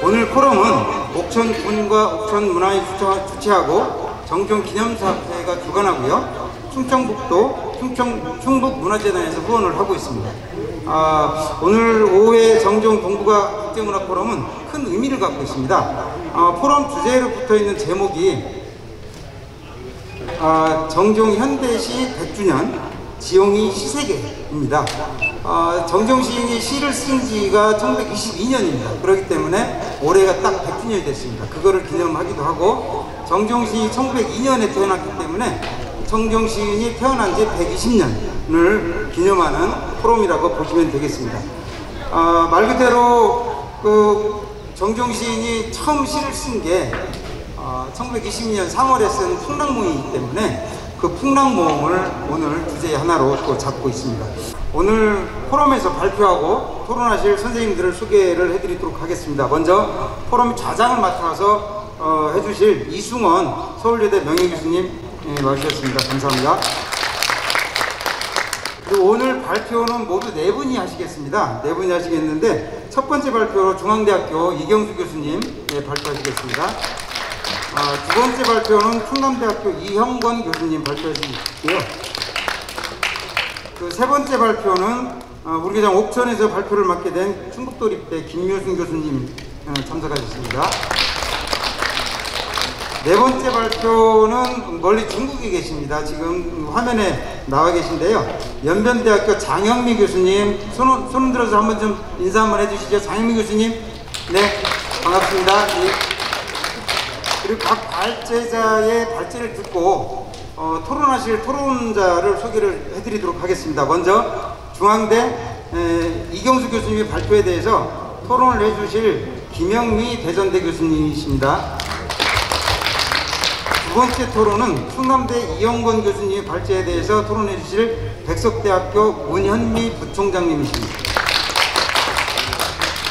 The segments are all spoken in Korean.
오늘 포럼은 옥천군과 옥천문화회 주최하고 정지용 기념사회가 주관하고요. 충청북도 충북문화재단에서 후원을 하고 있습니다. 오늘 오후에 정지용 동북아 국제문화 포럼은 큰 의미를 갖고 있습니다. 포럼 주제로 붙어있는 제목이 정지용 현대시 100주년 지용이 시세계입니다. 정지용 시인이 시를 쓴 지가 1922년입니다. 그렇기 때문에 올해가 딱 100주년이 됐습니다. 그거를 기념하기도 하고, 정지용 시인이 1902년에 태어났기 때문에 정지용 시인이 태어난 지 120년을 기념하는 포럼이라고 보시면 되겠습니다. 말 그대로 정지용 시인이 처음 시를 쓴 게 1922년 3월에 쓴 풍랑몽이기 때문에 그 풍랑몽을 오늘 주제 하나로 또 잡고 있습니다. 오늘 포럼에서 발표하고 토론하실 선생님들을 소개를 해드리도록 하겠습니다. 먼저 포럼 좌장을 맡아서 해주실 이승원 서울여대 명예교수님 와주셨습니다. 감사합니다. 그리고 오늘 발표는 모두 4분이 하시겠습니다. 4분이 하시겠는데, 첫 번째 발표로 중앙대학교 이경수 교수님 발표하시겠습니다. 두 번째 발표는 충남대학교 이형권 교수님 발표하시고요. 그 세 번째 발표는 우리 교장 옥천에서 발표를 맡게 된 충북도립대 김효순 교수님 참석하셨습니다. 네 번째 발표는 멀리 중국에 계십니다. 지금 화면에 나와 계신데요. 연변대학교 장영미 교수님, 손 들어서 한번 좀 인사 한번 해주시죠. 장영미 교수님. 네, 반갑습니다. 네. 그리고 각 발제자의 발제를 듣고 토론하실 토론자를 소개를 해드리도록 하겠습니다. 먼저 중앙대 이경수 교수님의 발표에 대해서 토론을 해주실 김영미 대전대 교수님이십니다. 두 번째 토론은 충남대 이영권 교수님의 발제에 대해서 토론해 주실 백석대학교 문현미 부총장님이십니다.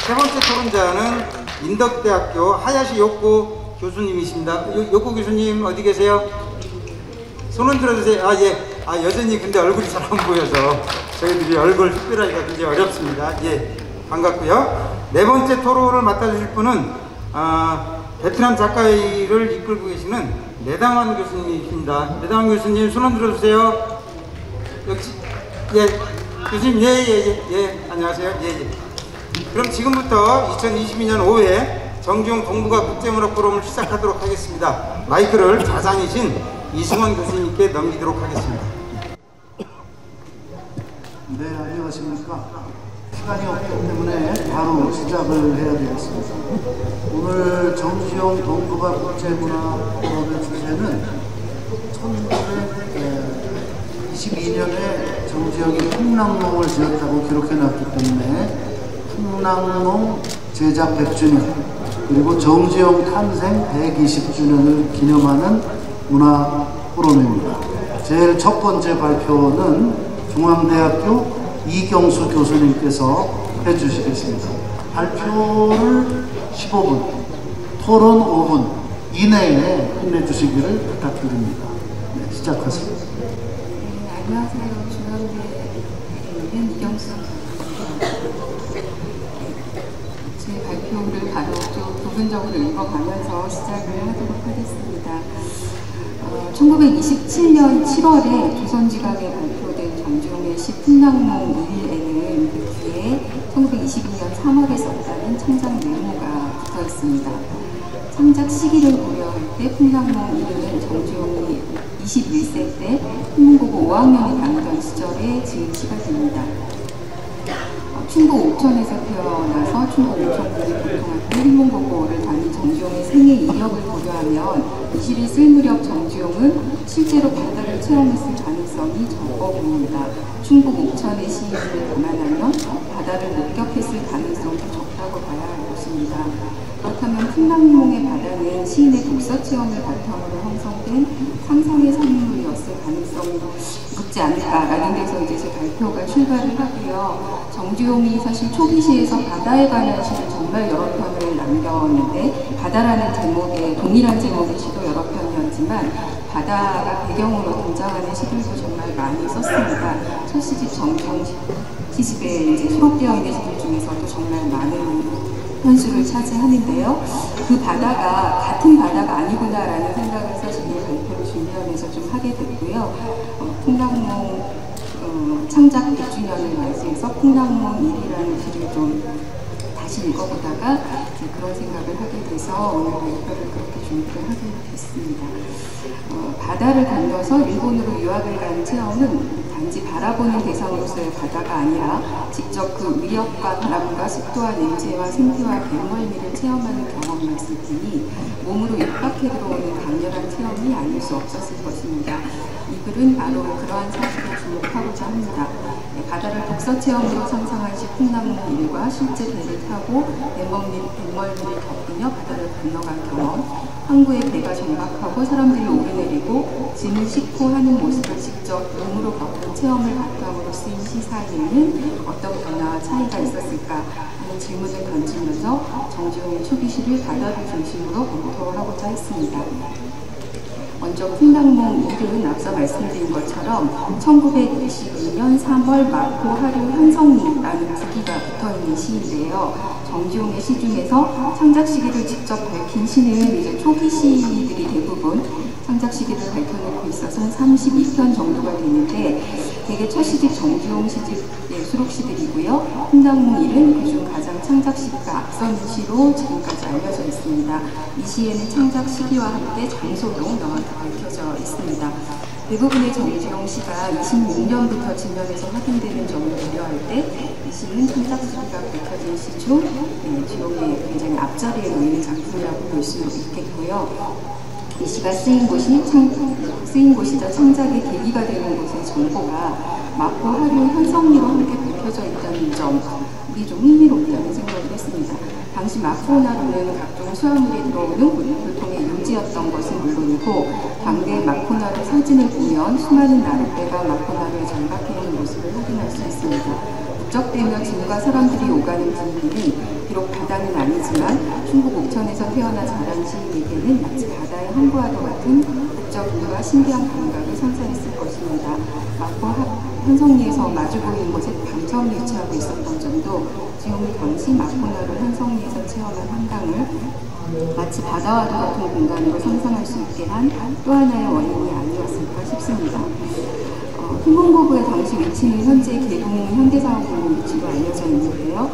세 번째 토론자는 인덕대학교 하야시 요코 교수님이십니다. 요코 교수님 어디 계세요? 손은 들어주세요. 예. 여전히 근데 얼굴이 잘 안 보여서 저희들이 얼굴 특별하기가 굉장히 어렵습니다. 예. 반갑고요. 네 번째 토론을 맡아주실 분은 베트남 작가회의를 이끌고 계시는 내당환 교수님이십니다. 내당환 교수님 손 한번 들어주세요. 역시 예 교수님 예 안녕하세요. 예. 그럼 지금부터 2022년 5회 정지용 동북아 국제문화 포럼을 시작하도록 하겠습니다. 마이크를 좌장이신 이승원 교수님께 넘기도록 하겠습니다. 네, 안녕하십니까. 시간이 없기 때문에 바로 시작을 해야 되겠습니다. 오늘 정지용 동북아 국제문화 포럼의 주제는 1922년에 정지용이 풍랑몽을 지었다고 기록해놨기 때문에 풍랑몽 제작 100주년 그리고 정지용 탄생 120주년을 기념하는 문화 포럼입니다. 제일 첫 번째 발표는 중앙대학교 이경수 교수님께서 해주시겠습니다. 발표를 15분, 토론 5분 이내에 끝내주시기를 부탁드립니다. 네, 시작하겠습니다. 네, 안녕하세요. 중앙대 이경수입니다. 제 발표를 바로 좀 부분적으로 읽어가면서 시작을 하도록 하겠습니다. 1927년 7월에 조선지각에 발표된 정지용의 시 풍랑몽 1에는 그 뒤에 1922년 3월에 썼다는 창작 메모가 붙어 있습니다. 창작 시기를 고려할 때 풍랑몽 1은 정지용이 21세 때 한문고고 5학년에 다니던 시절에 지은 시가 됩니다. 충북 옥천에서 태어나서 충북 옥천군의 보통학교 한문고고를 다닌 정지용의 생애 이력을 고려하면 이 시를 쓸 무렵 정지용은 실제로 바다를 체험했을 가능성이 적어 보입니다. 충북 옥천의 시인을 감안하면 바다를 목격했을 가능성도 적다고 봐야 할 것입니다. 그렇다면 풍랑몽의 바다는 시인의 독서 체험을 바탕으로 형성된 상상의 산물이었을 가능성이 높지 않을까라는 데서 이제 제 발표가 출발을 하고요. 정지용이 사실 초기 시에서 바다에 관한 시를 정말 여러 편을 남겼는데, 바다라는 제목의 동일한 제목의 시도 여러 편이었지만 바다가 배경으로 등장하는 시들도 정말 많이 썼습니다. 첫 시집 정지용 시집에 이제 수록되어 있는 시들 중에서도 정말 많은 편수를 차지하는데요. 그 바다가 같은 바다가 아니구나라는 생각을 사실 이 발표를 준비하면서 좀 하게 됐고요. 풍랑몽 창작 100주년을 맞이해서 풍랑몽 1이라는 글을 좀 다시 읽어보다가 그런 생각을 하게 돼서 오늘 발표를 그렇게 준비를 하게 됐습니다. 바다를 건너서 일본으로 유학을 간 체험은 단지 바라보는 대상으로서의 바다가 아니라 직접 그 위협과 바람과 습도와 냄새와 생태와 뱃멀미를 체험하는 경험이었을 테니 몸으로 입박해 들어오는 강렬한 체험이 아닐 수 없었을 것입니다. 이 글은 바로 그러한 사실을 주목하고자 합니다. 바다를 독서 체험으로 상상한 시 풍랑몽 1과 실제 배를 타고 뱃멀미를 겪으며 바다를 건너간 경험, 항구에 배가 정박하고 사람들이 오르내리고 짐을 싣고 하는 모습을 직접 몸으로 겪은 체험을 바탕으로 쓰인 시 사이에는 어떤 변화와 차이가 있었을까 하는 질문을 던지면서 정지용의 초기시를 바다를 중심으로 검토하고자 했습니다. 먼저 풍랑몽 1은 앞서 말씀드린 것처럼 1922년 3월 마포 하류 현성리라는 부기가 붙어있는 시인데요. 정지용의 시 중에서 창작 시기를 직접 밝힌 시는 이제 초기 시들이 대부분 창작 시기를 밝혀놓고 있어서 한 32편 정도가 되는데 대개 첫 시집 정지용 시집의 수록시들이고요. 풍랑몽 1은 그중 가장 창작 시기가 앞서는 시로 지금까지 알려져 있습니다. 이 시에는 창작 시기와 함께 장소도 명확히 밝혀져 있습니다. 대부분의 정지용 시가 26년부터 진면에서 확인되는 점을 고려할 때 이 시는 창작 시기가 밝혀진 시 중 지용의 굉장히 앞자리에 놓이는 작품이라고 볼 수 있겠고요. 이 시가 쓰인 곳이자 창작의 계기가 되는 곳의 정보가 마포 하류 현성리로 함께 밝혀져 있다는 점이 좀 흥미롭다는 생각을 했습니다. 당시 마포나루는 각종 수화물이 들어오는 교통의 요지였던 것은 물론이고 당대 마포나루 사진을 보면 수많은 나룻배가 마포나루에 정박해 있는 모습을 확인할 수 있습니다. 북적대며 짐과 사람들이 오가는 분위기는 비록 바다는 아니지만 충북 옥천에서 태어나 자란 시인에게는 마치 바다의 항구와도 같은 북적임과 신비한 감각을 선사했을 것입니다. 마포 현성리에서 마주 보이는 곳에 방처럼 위치하고 있었던 점도 지용이 당시 마포나루 현성리에서 체험한 한강을 마치 바다와도 같은 공간으로 상상할 수 있게 한 또 하나의 원인이 아니었을까 싶습니다. 흥문고구의 당시 위치는 현재 개동 현대사업공원 위치로 알려져 있는데요.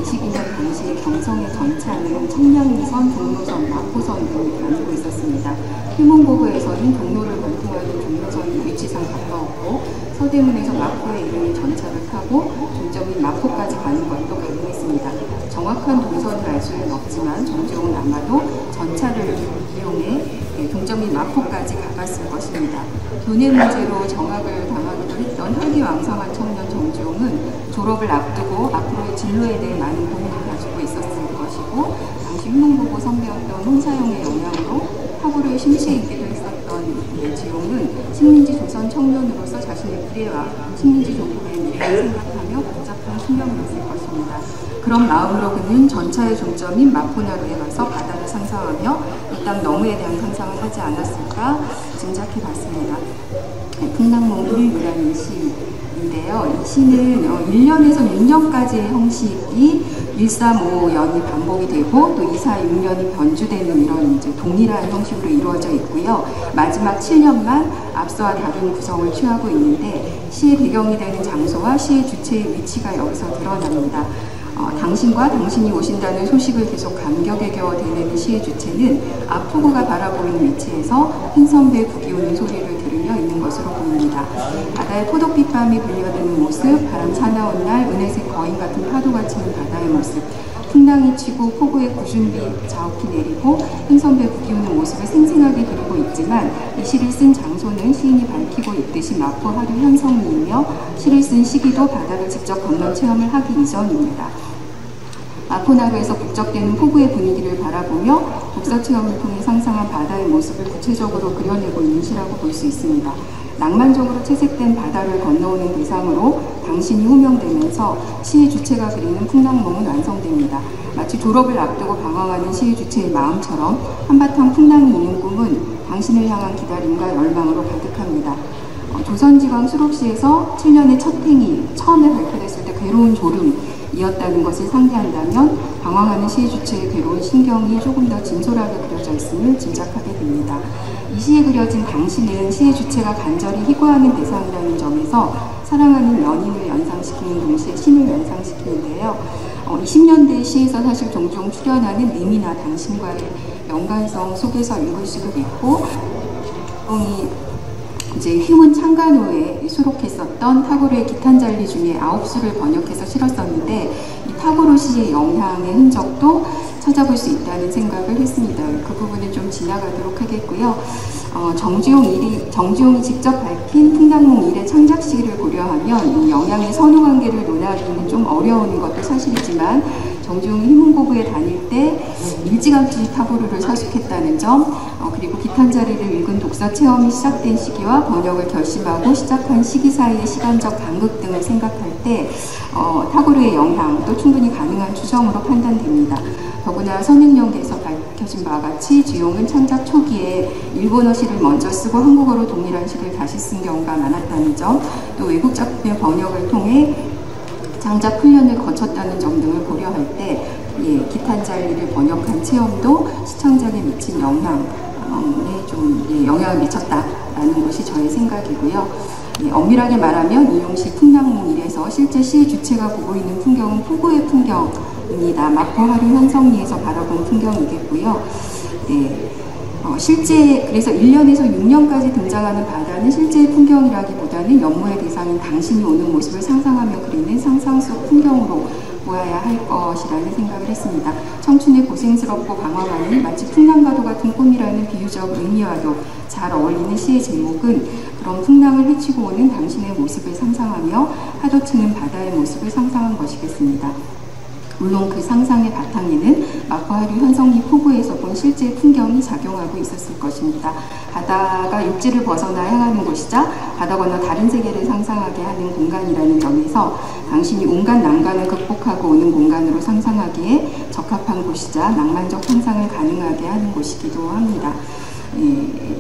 22년 당시에 경성의 전차는 청량리선, 종로선, 마포선 등을 다니고 있었습니다. 흥문고구에서는 동로를 관통하는 종로선이 위치상 가까웠고 서대문에서 마포에 이르는 전차를 타고 종점인 마포까지 가는 것도 가능했습니다. 정확한 동선을 알 수는 없지만 정지용은 아마도 전차를 이용해 종점인 마포까지 가봤을 것입니다. 돈의 문제로 정학을 당하기도 했던 혈기왕성한 청년 정지용은 졸업을 앞두고 앞으로의 진로에 대해 많은 고민을 가지고 있었을 것이고 당시 흥문고고 선배였던 홍사용의 영향으로 학우를 심취했기도 했었던 지용은 식민지 조선 청년으로서 자신의 미래와 식민지 조국의 미래를 생각하며 복잡한 신경이었을 것입니다. 그런 마음으로 그는 전차의 종점인 마포나루에 가서 바다를 상상하며 이 땅 너무에 대한 상상을 하지 않았을까 짐작해 봤습니다. 풍랑몽 1이라는 시인데요. 이 시는 1년에서 6년까지의 형식이 135년이 반복이 되고 또 246년이 변주되는 이런 이제 동일한 형식으로 이루어져 있고요. 마지막 7년만 앞서와 다른 구성을 취하고 있는데 시의 배경이 되는 장소와 시의 주체의 위치가 여기서 드러납니다. 당신과 당신이 오신다는 소식을 계속 감격에 겨워 대내는 시의 주체는 앞포구가 바라보는 위치에서 흰선배 북이 오는 소리를 들으며 있는 것으로 보입니다. 바다의 포도빛밤이 불려드는 모습, 바람 사나운 날 은혜색 거인 같은 파도가 치는 바다의 모습, 풍랑이 치고 폭우의 구준비 자욱히 내리고 흰선배 북이 오는 모습을 생생하게 그리고 있지만 이 시를 쓴 장소는 시인이 밝히고 있듯이 마포 하류 현성리이며 시를 쓴 시기도 바다를 직접 건너 체험을 하기 이전입니다. 마포나루에서 북적대는 폭우의 분위기를 바라보며 독서 체험을 통해 상상한 바다의 모습을 구체적으로 그려내고 있는 시라고 볼 수 있습니다. 낭만적으로 채색된 바다를 건너오는 대상으로 당신이 호명되면서 시의 주체가 그리는 풍랑몽은 완성됩니다. 마치 졸업을 앞두고 방황하는 시의 주체의 마음처럼 한바탕 풍랑이 이는 꿈은 당신을 향한 기다림과 열망으로 가득합니다. 조선지광 수록시에서 7년의 첫 행이 처음에 발표됐을 때 괴로운 졸음 이었다는 것을 상기한다면 방황하는 시의 주체의 괴로운 신경이 조금 더 진솔하게 그려져 있음을 짐작하게 됩니다. 이 시에 그려진 당신은 시의 주체가 간절히 희고하는 대상이라는 점에서 사랑하는 연인을 연상시키는 동시에 신을 연상시키는데요. 20년대 시에서 사실 종종 출연하는 님이나 당신과의 연관성 속에서 읽을 수도 있고, 이제 휴문 창간호에 수록했었던 타고르의 기탄잘리 중에 9수를 번역해서 실었었는데, 이 타고르 시의 영향의 흔적도 찾아볼 수 있다는 생각을 했습니다. 그 부분은 좀 지나가도록 하겠고요. 정주용이 직접 밝힌 풍랑몽 1의 창작 시기를 고려하면 이 영향의 선후 관계를 논하기는 좀 어려운 것도 사실이지만, 정주용이 희문고부에 다닐 때 일찌감치 타고르를 서식했다는 점, 그리고 기탄자리를 읽은 독서 체험이 시작된 시기와 번역을 결심하고 시작한 시기 사이의 시간적 간극 등을 생각할 때 타고르의 영향도 충분히 가능한 추정으로 판단됩니다. 더구나 선행령기에서 밝혀진 바와 같이 주용은 창작 초기에 일본어 시를 먼저 쓰고 한국어로 동일한 시를 다시 쓴 경우가 많았다는 점, 또 외국 작품의 번역을 통해 창작 훈련을 거쳤다는 점 등을 고려할 때 기탄잘리를 번역한 체험도 시창작에 미친 영향에 좀 영향을 미쳤다라는 것이 저의 생각이고요. 엄밀하게 말하면 이용시 풍랑몽 1에서 실제 시의 주체가 보고 있는 풍경은 포구의 풍경입니다. 마포 하류 현성리에서 바라본 풍경이겠고요. 실제 그래서 1년에서 6년까지 등장하는 바다는 실제의 풍경이라기보다는 연모의 대상인 당신이 오는 모습을 상상하며 그리는 상상 속 풍경으로 보아야 할 것이라는 생각을 했습니다. 청춘의 고생스럽고 방황하는 마치 풍랑과도 같은 꿈이라는 비유적 의미와도 잘 어울리는 시의 제목은 그런 풍랑을 헤치고 오는 당신의 모습을 상상하며 파도 치는 바다의 모습을 상상한 것이겠습니다. 물론 그 상상의 바탕에는 마포하류 현성리 포구에서 본 실제 풍경이 작용하고 있었을 것입니다. 바다가 육지를 벗어나 향하는 곳이자 바다 건너 다른 세계를 상상하게 하는 공간이라는 점에서 당신이 온갖 난관을 극복하고 오는 공간으로 상상하기에 적합한 곳이자 낭만적 상상을 가능하게 하는 곳이기도 합니다.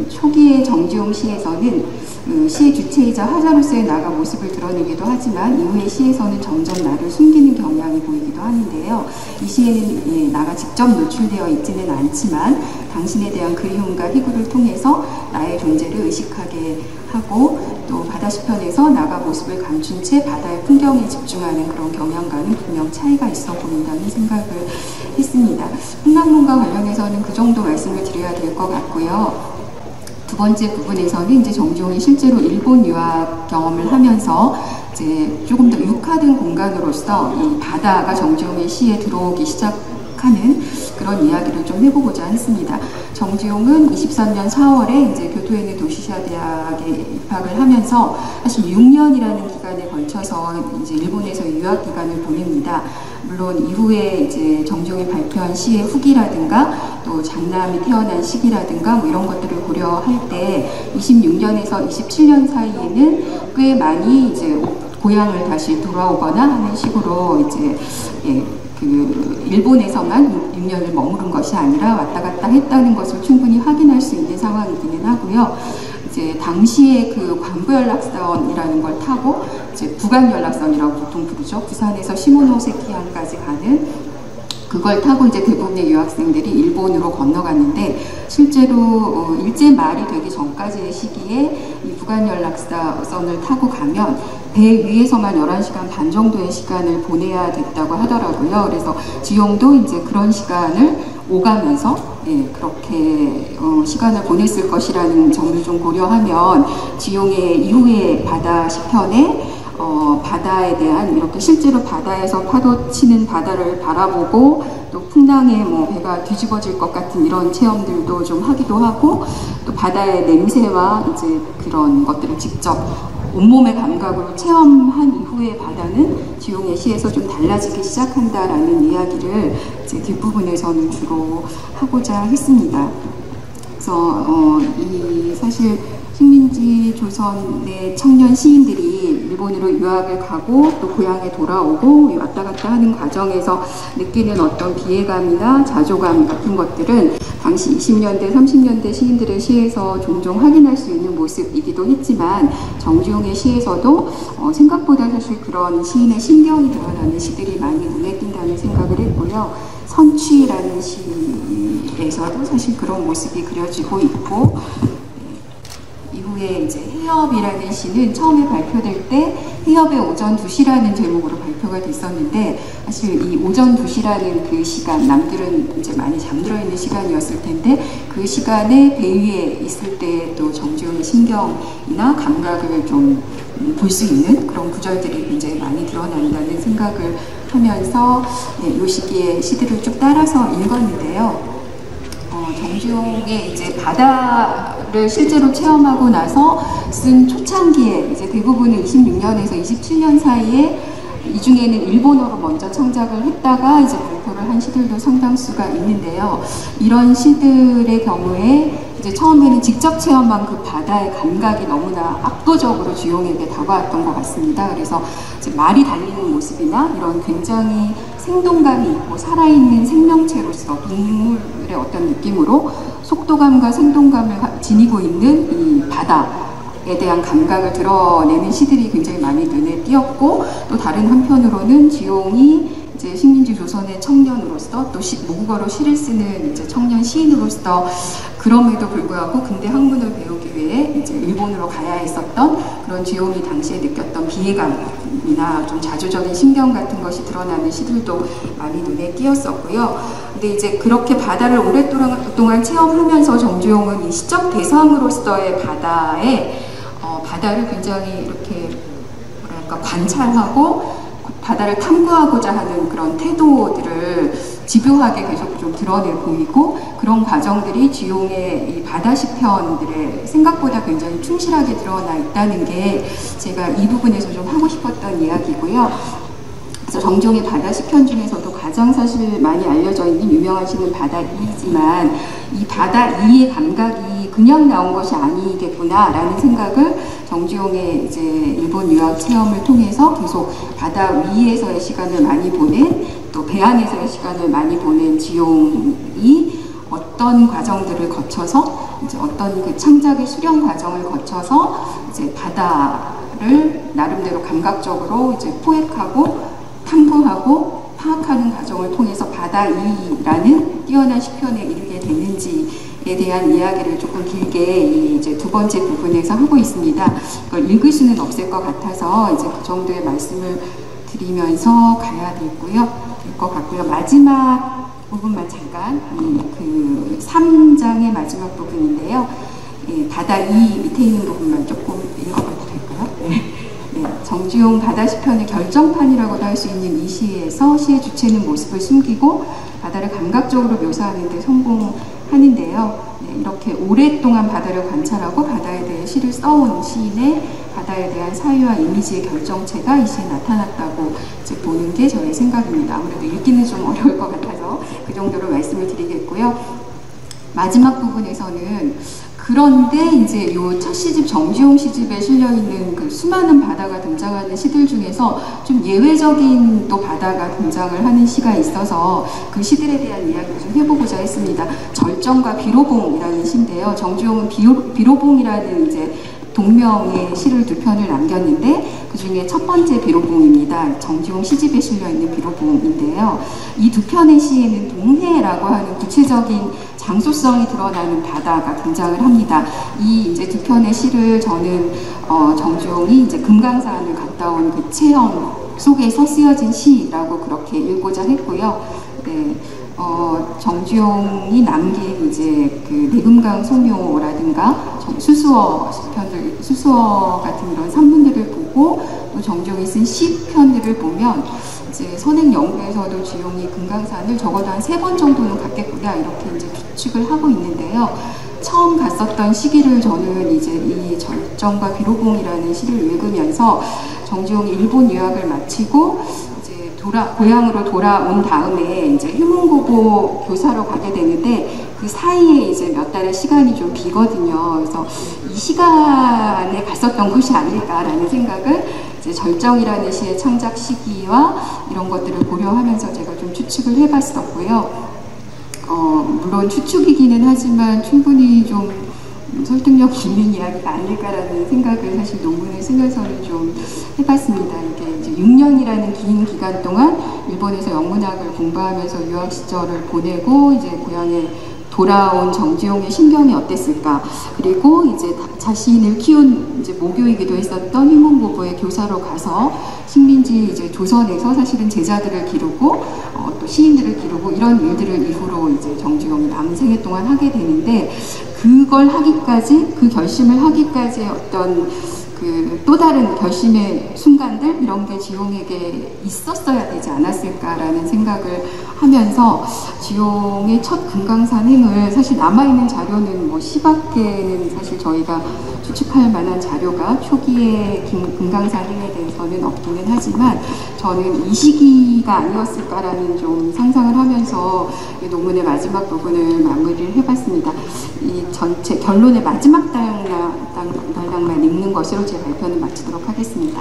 초기의 정주용 시에서는 시의 주체이자 화자로서의 나가 모습을 드러내기도 하지만 이후의 시에서는 점점 나를 숨기는 경향이 보이기도 하는데요. 이 시에는 나가 직접 노출되어 있지는 않지만 당신에 대한 그리움과 희구를 통해서 나의 존재를 의식하게 하고 또 바다시편에서 나가 모습을 감춘 채 바다의 풍경에 집중하는 그런 경향과는 분명 차이가 있어 보인다는 생각을 했습니다. 풍랑몽과 관련해서는 그 정도 말씀을 드려야 될 것 같고요. 두 번째 부분에서는 이제 정주용이 실제로 일본 유학 경험을 하면서 이제 조금 더 육화된 공간으로서 이 바다가 정주용의 시에 들어오기 시작하는 그런 이야기를 좀 해보고자 했습니다. 정주용은 23년 4월에 이제 교토에 있는 도시시아 대학에 입학을 하면서 사실 6년이라는 기간에 걸쳐서 이제 일본에서의 유학 기간을 보냅니다. 물론 이후에 이제 정주용이 발표한 시의 후기라든가 또 장남이 태어난 시기라든가 뭐 이런 것들을 고려할 때 26년에서 27년 사이에는 꽤 많이 이제 고향을 다시 돌아오거나 하는 식으로 이제 그 일본에서만 6년을 머무른 것이 아니라 왔다 갔다 했다는 것을 충분히 확인할 수 있는 상황이기는 하고요. 이제 당시에 그 관부연락선이라는 걸 타고 이제 부간연락선이라고 보통 부르죠. 부산에서 시모노세키항까지 가는 그걸 타고 이제 대부분의 유학생들이 일본으로 건너갔는데 실제로 일제 말이 되기 전까지의 시기에 이 부간연락선을 타고 가면 배 위에서만 11시간 반 정도의 시간을 보내야 됐다고 하더라고요. 그래서 지용도 이제 그런 시간을 오가면서 그렇게 시간을 보냈을 것이라는 점을 좀 고려하면 지용의 이후의 바다 시편에 바다에 대한 이렇게 실제로 바다에서 파도 치는 바다를 바라보고 또 풍랑에 뭐 배가 뒤집어질 것 같은 이런 체험들도 좀 하기도 하고 또 바다의 냄새와 이제 그런 것들을 직접 온몸의 감각으로 체험한 이후의 바다는 지용의 시에서 좀 달라지기 시작한다라는 이야기를 이제 뒷부분에서는 주로 하고자 했습니다. 그래서 이 사실 식민지 조선의 청년 시인들이 일본으로 유학을 가고 또 고향에 돌아오고 왔다 갔다 하는 과정에서 느끼는 어떤 비애감이나 자조감 같은 것들은 당시 20년대, 30년대 시인들의 시에서 종종 확인할 수 있는 모습이기도 했지만 정주영의 시에서도 생각보다 사실 그런 시인의 신경이 드러나는 시들이 많이 눈에 띈다는 생각을 했고요. 선취라는 시에서도 사실 그런 모습이 그려지고 있고, 이후에 이제 해협이라는 시는 처음에 발표될 때 해협의 오전 2시라는 제목으로 발표가 됐었는데, 사실 이 오전 2시라는 그 시간, 남들은 이제 많이 잠들어 있는 시간이었을 텐데 그 시간에 배 위에 있을 때 또 정주영의 신경이나 감각을 좀 볼 수 있는 그런 구절들이 굉장히 많이 드러난다는 생각을 하면서 이 시기에 시들을 쭉 따라서 읽었는데요. 정주영의 이제 바다를 실제로 체험하고 나서 쓴 초창기에 이제 대부분은 26년에서 27년 사이에 이 중에는 일본어로 먼저 창작을 했다가 이제 발표를 한 시들도 상당수가 있는데요. 이런 시들의 경우에 이제 처음에는 직접 체험한 그 바다의 감각이 너무나 압도적으로 주용에게 다가왔던 것 같습니다. 그래서 이제 말이 달리는 모습이나 이런 굉장히 생동감이 있고 살아있는 생명체로서 동물의 어떤 느낌으로 속도감과 생동감을 지니고 있는 이 바다에 대한 감각을 드러내는 시들이 굉장히 많이 눈에 띄었고, 또 다른 한편으로는 지용이 이제 식민지 조선의 청년으로서 또 모국어로 시를 쓰는 이제 청년 시인으로서 그럼에도 불구하고 근대 학문을 배우기 위해 이제 일본으로 가야 했었던 그런 지용이 당시에 느꼈던 비애감이나 좀 자조적인 신경 같은 것이 드러나는 시들도 많이 눈에 띄었었고요. 근데 이제 그렇게 바다를 오랫동안 체험하면서 정주영은 이 시적 대상으로서의 바다를 굉장히 이렇게 뭐랄까 관찰하고 바다를 탐구하고자 하는 그런 태도들을 집요하게 계속 좀 드러내 보이고, 그런 과정들이 지용의 이 바다 시편들의 생각보다 굉장히 충실하게 드러나 있다는 게 제가 이 부분에서 좀 하고 싶었던 이야기고요. 그래서 정주영의 바다 시편 중에서도 가장 사실 많이 알려져 있는 유명한 시는 바다 이이지만, 이 바다 이의 감각이 그냥 나온 것이 아니겠구나라는 생각을 정주영의 이제 일본 유학 체험을 통해서 계속 바다 위에서의 시간을 많이 보낸, 또 배 안에서의 시간을 많이 보낸 지용이 어떤 과정들을 거쳐서 이제 어떤 그 창작의 수련 과정을 거쳐서 이제 바다를 나름대로 감각적으로 이제 포획하고 탐구하고 파악하는 과정을 통해서 바다 이라는 뛰어난 시편에 이르게 됐는지에 대한 이야기를 조금 길게 이제 두 번째 부분에서 하고 있습니다. 그걸 읽을 수는 없을 것 같아서 이제 그 정도의 말씀을 드리면서 가야 될 것 같고요. 마지막 부분만 잠깐, 그 3장의 마지막 부분인데요. 바다 이 밑에 있는 부분만 조금 읽어봐도 될까요? 네. 정주영 바다 시편의 결정판이라고도 할 수 있는 이 시에서 시의 주체는 모습을 숨기고 바다를 감각적으로 묘사하는 데 성공하는데요. 네, 이렇게 오랫동안 바다를 관찰하고 바다에 대해 시를 써온 시인의 바다에 대한 사유와 이미지의 결정체가 이 시에 나타났다고 이제 보는 게 저의 생각입니다. 아무래도 읽기는 좀 어려울 것 같아서 그 정도로 말씀을 드리겠고요. 마지막 부분에서는 그런데 이제 요 첫 시집 정주영 시집에 실려있는 그 수많은 바다가 등장하는 시들 중에서 좀 예외적인 또 바다가 등장을 하는 시가 있어서 그 시들에 대한 이야기를 좀 해보고자 했습니다. 절정과 비로봉이라는 시인데요. 정주영은 비로봉이라는 이제 동명의 시를 두 편을 남겼는데 그 중에 첫 번째 비로봉입니다. 정주영 시집에 실려있는 비로봉인데요. 이 두 편의 시에는 동해라고 하는 구체적인 장소성이 드러나는 바다가 등장을 합니다. 이 이제 두 편의 시를 저는 정주영이 이제 금강산을 갔다 온 그 체험 속에서 쓰여진 시라고 그렇게 읽고자 했고요. 네. 정주영이 남긴 이제 그 내금강 소묘라든가 수수어 시편들, 수수어 같은 이런 산문들을 보고 또 정주영이 쓴 시편들을 보면 이제 선행 연구에서도 주용이 금강산을 적어도 한 3번 정도는 갔겠구나 이렇게 이제 추측을 하고 있는데요. 처음 갔었던 시기를 저는 이제 이 절정과 비로봉이라는 시를 읽으면서 정주영이 일본 유학을 마치고 고향으로 돌아온 다음에 이제 휴문고고 교사로 가게 되는데 그 사이에 이제 몇 달의 시간이 좀 비거든요. 그래서 이 시간에 갔었던 것이 아닐까라는 생각을 이제 절정이라는 시의 창작 시기와 이런 것들을 고려하면서 제가 좀 추측을 해봤었고요. 물론 추측이기는 하지만 충분히 좀 설득력 있는 이야기가 아닐까라는 생각을 사실 논문을 쓰면서는 좀 해봤습니다. 이게 이제 6년이라는 긴 기간 동안 일본에서 영문학을 공부하면서 유학 시절을 보내고 이제 고향에 돌아온 정지용의 심경이 어땠을까? 그리고 이제 자신을 키운 이제 모교이기도 했었던 휘문고고의 교사로 가서 식민지 이제 조선에서 사실은 제자들을 기르고 또 시인들을 기르고 이런 일들을 이후로 이제 정지용이 남은 생애 동안 하게 되는데 그걸 하기까지 그 결심을 하기까지의 어떤 그 또 다른 결심의 순간들 이런 게 지용에게 있었어야 되지 않았을까라는 생각을 하면서 지용의 첫 금강산행을 사실 남아있는 자료는 뭐 시밖에는 사실 저희가 추측할 만한 자료가 초기의 금강산행에 대해서는 없기는 하지만 저는 이 시기가 아니었을까라는 좀 상상을 하면서 이 논문의 마지막 부분을 마무리를 해봤습니다. 이 전체 결론의 마지막 단락만 읽는 것으로 제 발표는 마치도록 하겠습니다.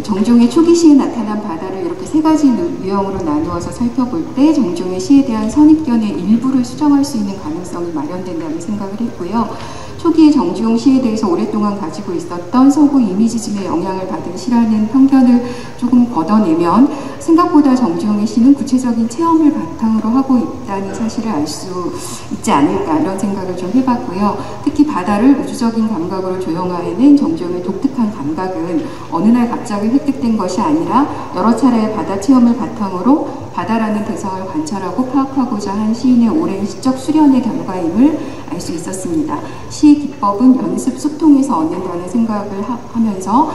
정종의 초기 시에 나타난 바다를 이렇게 세 가지 유형으로 나누어서 살펴볼 때 정종의 시에 대한 선입견의 일부를 수정할 수 있는 가능성이 마련된다는 생각을 했고요. 초기에 정지용 시에 대해서 오랫동안 가지고 있었던 서구 이미지즘의 영향을 받은 시라는 편견을 조금 걷어내면 생각보다 정지용의 시는 구체적인 체험을 바탕으로 하고 있다는 사실을 알 수 있지 않을까 이런 생각을 좀 해봤고요. 특히 바다를 우주적인 감각으로 조형하여낸 정지용의 독특한 감각은 어느 날 갑자기 획득된 것이 아니라 여러 차례의 바다 체험을 바탕으로 바다라는 대상을 관찰하고 파악하고자 한 시인의 오랜 시적 수련의 결과임을 알 수 있었습니다. 시의 기법은 연습, 소통에서 얻는다는 생각을 하면서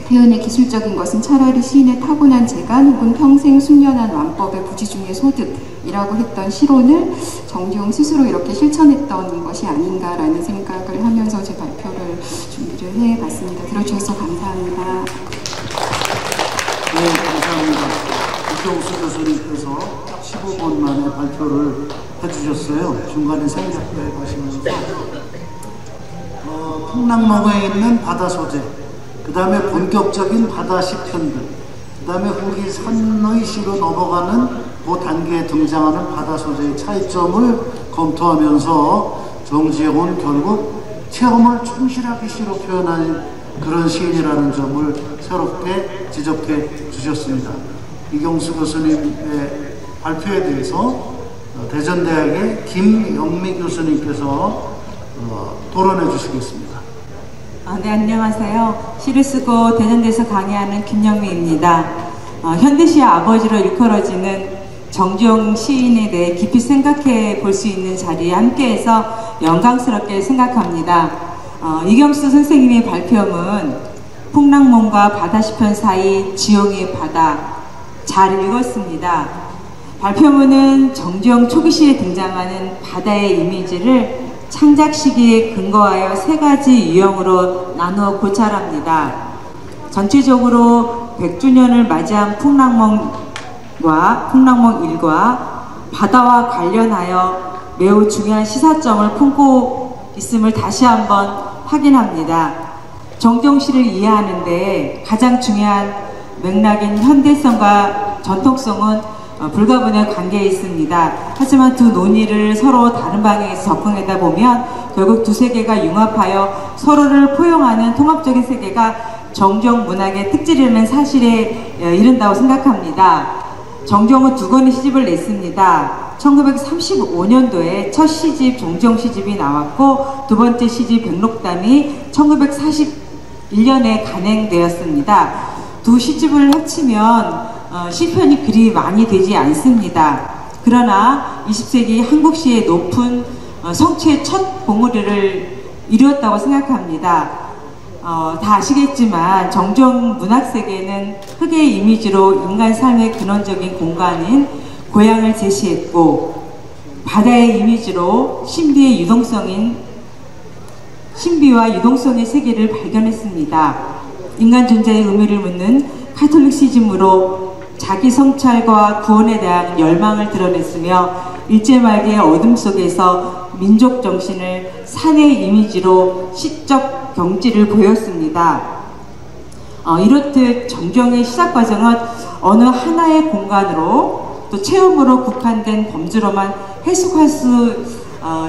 표현의 기술적인 것은 차라리 시인의 타고난 재간 혹은 평생 숙련한 완법의 부지 중의 소득이라고 했던 시론을 정지용 스스로 이렇게 실천했던 것이 아닌가라는 생각을 하면서 제 발표를 준비를 해봤습니다. 들어주셔서 감사합니다. 네, 감사합니다. 이경수 교수님께서 딱 15분 만에 발표를 해주셨어요. 중간에 생략도 해가시면서 풍랑멍에 있는 바다 소재, 그 다음에 본격적인 바다 시편들, 그 다음에 후기 산의 시로 넘어가는 그 단계에 등장하는 바다 소재의 차이점을 검토하면서 정지용은 결국 체험을 충실하게 시로 표현하는 그런 시인이라는 점을 새롭게 지적해 주셨습니다. 이경수 교수님의 발표에 대해서 대전대학의 김영미 교수님께서 토론해 주시겠습니다. 네, 안녕하세요. 시를 쓰고 대전대에서 강의하는 김영미입니다. 현대시의 아버지로 일컬어지는 정지용 시인에 대해 깊이 생각해 볼 수 있는 자리에 함께해서 영광스럽게 생각합니다. 이경수 선생님의 발표문 풍랑몽과 바다시편 사이 지용의 바다 잘 읽었습니다. 발표문은 정지용 초기시에 등장하는 바다의 이미지를 창작 시기에 근거하여 세 가지 유형으로 나누어 고찰합니다. 전체적으로 100주년을 맞이한 풍랑몽 1과 바다와 관련하여 매우 중요한 시사점을 품고 있음을 다시 한번 확인합니다. 정지용시를 이해하는데 가장 중요한 맥락인 현대성과 전통성은 불가분의 관계에 있습니다. 하지만 두 논의를 서로 다른 방향에서 접근하다 보면 결국 두 세계가 융합하여 서로를 포용하는 통합적인 세계가 정지용 문학의 특질이라는 사실에 이른다고 생각합니다. 정지용은 두 권의 시집을 냈습니다. 1935년도에 첫 시집 정지용 시집이 나왔고 두 번째 시집 백록담이 1941년에 간행되었습니다. 두 시집을 합치면 시편이 그리 많이 되지 않습니다. 그러나 20세기 한국시의 높은 성취의 첫 봉우리를 이루었다고 생각합니다. 다 아시겠지만 정지용 문학세계는 흙의 이미지로 인간 삶의 근원적인 공간인 고향을 제시했고 바다의 이미지로 신비와 유동성의 세계를 발견했습니다. 인간 존재의 의미를 묻는 카톨릭시즘으로 자기 성찰과 구원에 대한 열망을 드러냈으며 일제말기의 어둠 속에서 민족 정신을 산의 이미지로 시적 경지를 보였습니다. 이렇듯 정주영의 시작 과정은 어느 하나의 공간으로 또 체험으로 국한된 범주로만 해석할 수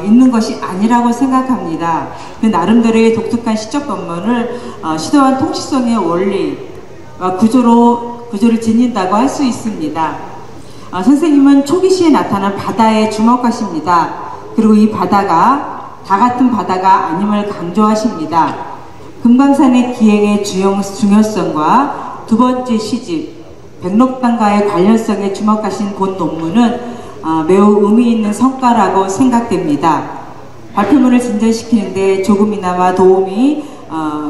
있는 것이 아니라고 생각합니다. 그 나름대로의 독특한 시적 본문을 시도한 통치성의 원리와 구조를 지닌다고 할 수 있습니다. 선생님은 초기 시에 나타난 바다에 주목하십니다. 그리고 이 바다가 다 같은 바다가 아님을 강조하십니다. 금강산의 기행의 중요성과 두 번째 시집 백록당과의 관련성에 주목하신 본 논문은 매우 의미 있는 성과라고 생각됩니다. 발표문을 진전시키는데 조금이나마 도움이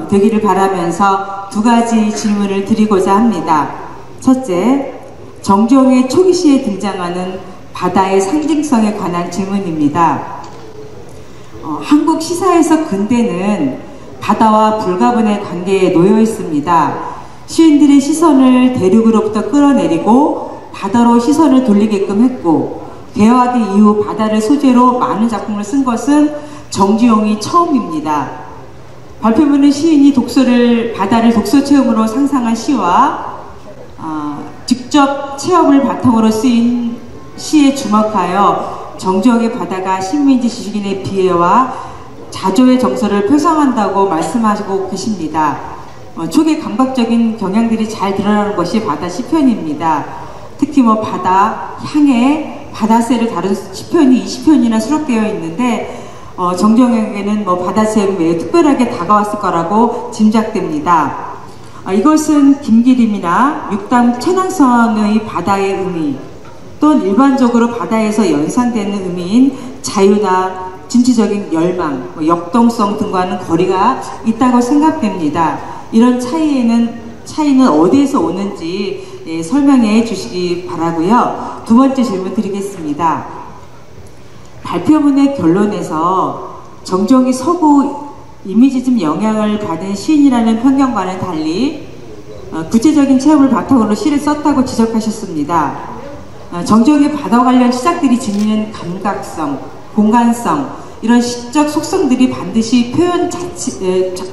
되기를 바라면서 두 가지 질문을 드리고자 합니다. 첫째, 정주영의 초기 시에 등장하는 바다의 상징성에 관한 질문입니다. 한국 시사에서 근대는 바다와 불가분의 관계에 놓여 있습니다. 시인들의 시선을 대륙으로부터 끌어내리고 바다로 시선을 돌리게끔 했고, 개화기 이후 바다를 소재로 많은 작품을 쓴 것은 정주영이 처음입니다. 발표문은 시인이 바다를 독서 체험으로 상상한 시와 직접 체험을 바탕으로 쓰인 시에 주목하여 정주영의 바다가 식민지 지식인의 비애와 자조의 정서를 표상한다고 말씀하시고 계십니다. 초기 감각적인 경향들이 잘 드러나는 것이 바다 시편입니다. 특히 바다, 향해, 바다새를 다룬 시편이 20편이나 수록되어 있는데 정주영에게는 바다새는 매우 특별하게 다가왔을 거라고 짐작됩니다. 이것은 김기림이나 육담 천왕선의 바다의 의미, 또는 일반적으로 바다에서 연상되는 의미인 자유나 진취적인 열망, 역동성 등과는 거리가 있다고 생각됩니다. 이런 차이는 어디에서 오는지 설명해 주시기 바라고요. 두 번째 질문 드리겠습니다. 발표문의 결론에서 정주영이 서구 이미지즘 영향을 받은 시인이라는 편견과는 달리 구체적인 체험을 바탕으로 시를 썼다고 지적하셨습니다. 정주영의 바다 관련 시작들이 지니는 감각성, 공간성, 이런 시적 속성들이 반드시 표현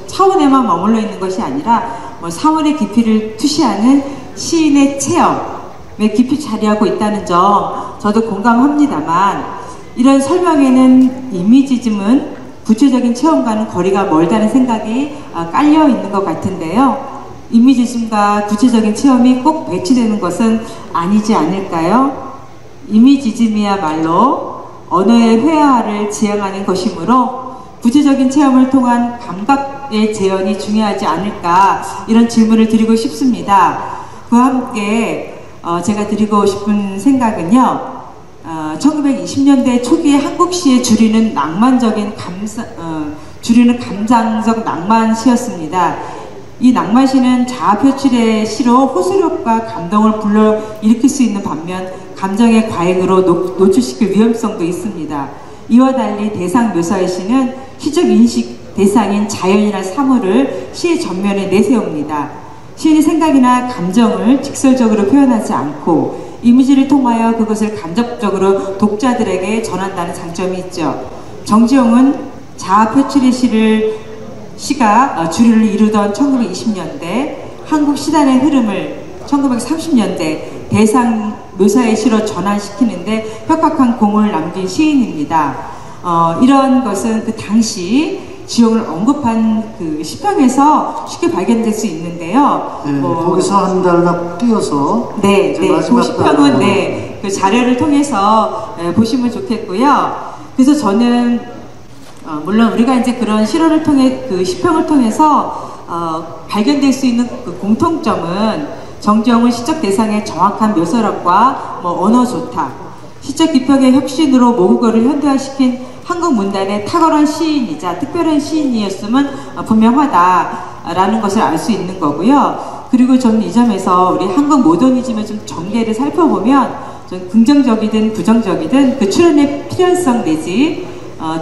차원에만 머물러 있는 것이 아니라 사원의 깊이를 투시하는 시인의 체험에 깊이 자리하고 있다는 점 저도 공감합니다만, 이런 설명에는 이미지즘은 구체적인 체험과는 거리가 멀다는 생각이 깔려 있는 것 같은데요. 이미지즘과 구체적인 체험이 꼭 배치되는 것은 아니지 않을까요? 이미지즘이야말로 언어의 회화를 지향하는 것이므로 구체적인 체험을 통한 감각의 재현이 중요하지 않을까, 이런 질문을 드리고 싶습니다. 그와 함께 제가 드리고 싶은 생각은요, 1920년대 초기에 한국시에 주류는 감상적 낭만시였습니다. 이 낭만시는 자아 표출의 시로 호소력과 감동을 불러일으킬 수 있는 반면 감정의 과잉으로 노출시킬 위험성도 있습니다. 이와 달리 대상 묘사의 시는 시적 인식 대상인 자연이나 사물을 시의 전면에 내세웁니다. 시인의 생각이나 감정을 직설적으로 표현하지 않고 이미지를 통하여 그것을 간접적으로 독자들에게 전한다는 장점이 있죠. 정주영은 자아 표출의 시가 주류를 이루던 1920년대 한국 시단의 흐름을 1930년대 대상 묘사의 시로 전환시키는데 혁혁한 공을 남긴 시인입니다. 이런 것은 그 당시 지용을 언급한 그 시평에서 쉽게 발견될 수 있는데요. 네, 거기서 한 달락 띄어서 그 시평은 그 자료를 통해서 보시면 좋겠고요. 그래서 저는 물론 우리가 이제 그런 실험을 통해 그 시평을 통해서 발견될 수 있는 그 공통점은 정주영은 시적 대상의 정확한 묘사력과 언어 조탁, 시적 기평의 혁신으로 모국어를 현대화시킨 한국 문단의 탁월한 시인이자 특별한 시인이었음은 분명하다라는 것을 알 수 있는 거고요. 그리고 저는 이 점에서 우리 한국 모더니즘의 좀 전개를 살펴보면 좀 긍정적이든 부정적이든 그 출현의 필연성 내지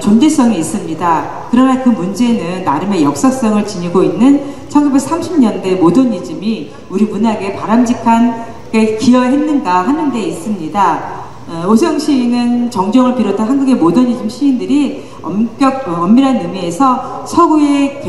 존재성이 있습니다. 그러나 그 문제는 나름의 역사성을 지니고 있는 1930년대 모더니즘이 우리 문학에 바람직하게 기여했는가 하는 데 있습니다. 오세영 시인은 정정을 비롯한 한국의 모더니즘 시인들이 엄밀한 의미에서 서구의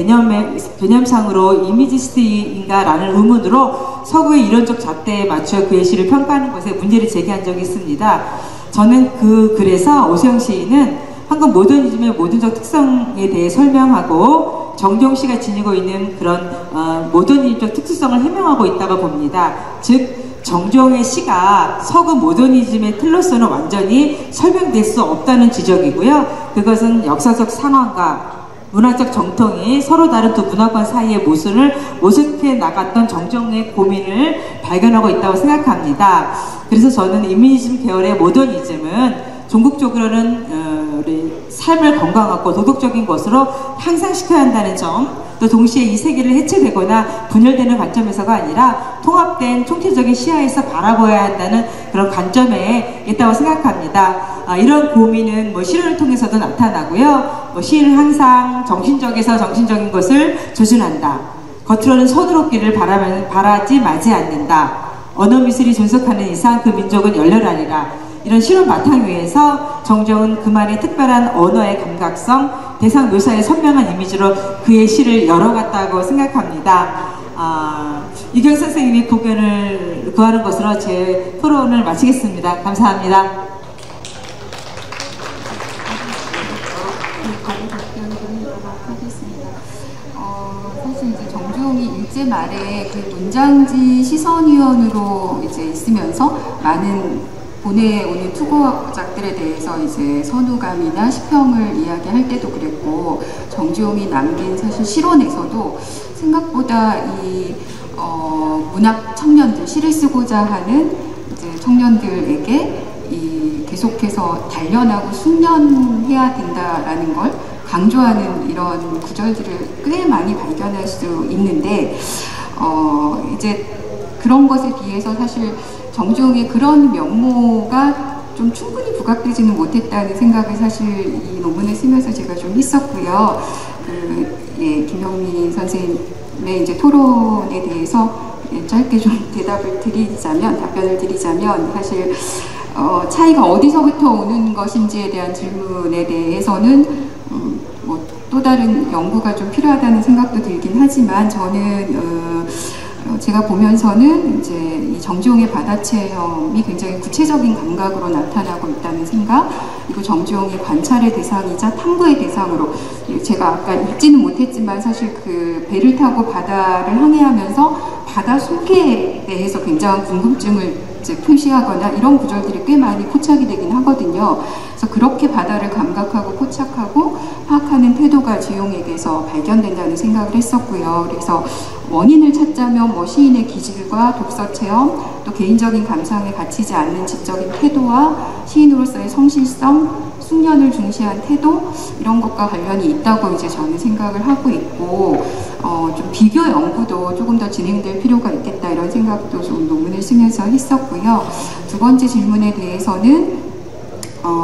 개념상으로 이미지스트인가라는 의문으로 서구의 이론적 잣대에 맞춰 그의 시를 평가하는 것에 문제를 제기한 적이 있습니다. 저는 그 글에서 오세영 시인은 한국 모더니즘의 모든적 특성에 대해 설명하고 정정 씨가 지니고 있는 그런 모더니즘적 특수성을 해명하고 있다고 봅니다. 즉 정정의 시가 서구 모더니즘의 틀로서는 완전히 설명될 수 없다는 지적이고요. 그것은 역사적 상황과 문화적 정통이 서로 다른 두 문화권 사이의 모순을 모색해 나갔던 정정의 고민을 발견하고 있다고 생각합니다. 그래서 저는 이미니즘 계열의 모더니즘은 종국적으로는 우리 삶을 건강하고 도덕적인 것으로 향상시켜야 한다는 점, 또 동시에 이 세계를 해체되거나 분열되는 관점에서가 아니라 통합된 총체적인 시야에서 바라봐야 한다는 그런 관점에 있다고 생각합니다. 이런 고민은 시론을 통해서도 나타나고요. 시인은 항상 정신적에서 정신적인 것을 조준한다. 겉으로는 서두럽기를 바라지 마지 않는다. 언어미술이 존속하는 이상 그 민족은 열렬하리라. 이런 실험 바탕 위에서 정정은 그만의 특별한 언어의 감각성, 대상 묘사의 선명한 이미지로 그의 시를 열어갔다고 생각합니다. 이경 선생님이 고견을 구하는 것으로 제 토론을 마치겠습니다. 감사합니다. 사실 이제 정주홍이 일제 말에 그 문장지 시선위원으로 이제 있으면서 많은 보내오는 투고작들에 대해서 이제 선우감이나 시평을 이야기할 때도 그랬고, 정주홍이 남긴 사실 실원에서도 생각보다 이 문학 청년들, 시를 쓰고자 하는 이제 청년들에게 이 계속해서 단련하고 숙련해야 된다라는 걸 강조하는 이런 구절들을 꽤 많이 발견할 수 있는데, 이제 그런 것에 비해서 사실 정주홍의 그런 면모가 좀 충분히 부각되지는 못했다는 생각을 사실 이 논문을 쓰면서 제가 좀 했었고요. 김영민 선생님의 이제 토론에 대해서 짧게 좀 답변을 드리자면 사실 차이가 어디서부터 오는 것인지에 대한 질문에 대해서는 또 다른 연구가 좀 필요하다는 생각도 들긴 하지만, 저는 제가 보면서는 이제 이 정주홍의 바다 체험이 굉장히 구체적인 감각으로 나타나고 있다는 생각, 그리고 정주홍의 관찰의 대상이자 탐구의 대상으로, 제가 아까 읽지는 못했지만 사실 그 배를 타고 바다를 항해하면서 바다 속에 대해서 굉장한 궁금증을 이제 표시하거나 이런 구절들이 꽤 많이 포착이 되긴 하거든요. 그래서 그렇게 바다를 감각하고 포착하고 파악하는 태도가 주홍에게서 발견된다는 생각을 했었고요. 그래서 원인을 찾자면 시인의 기질과 독서 체험, 또 개인적인 감상에 갇히지 않는 지적인 태도와 시인으로서의 성실성, 숙련을 중시한 태도, 이런 것과 관련이 있다고 이제 저는 생각을 하고 있고, 좀 비교 연구도 조금 더 진행될 필요가 있겠다, 이런 생각도 좀 논문을 쓰면서 했었고요. 두 번째 질문에 대해서는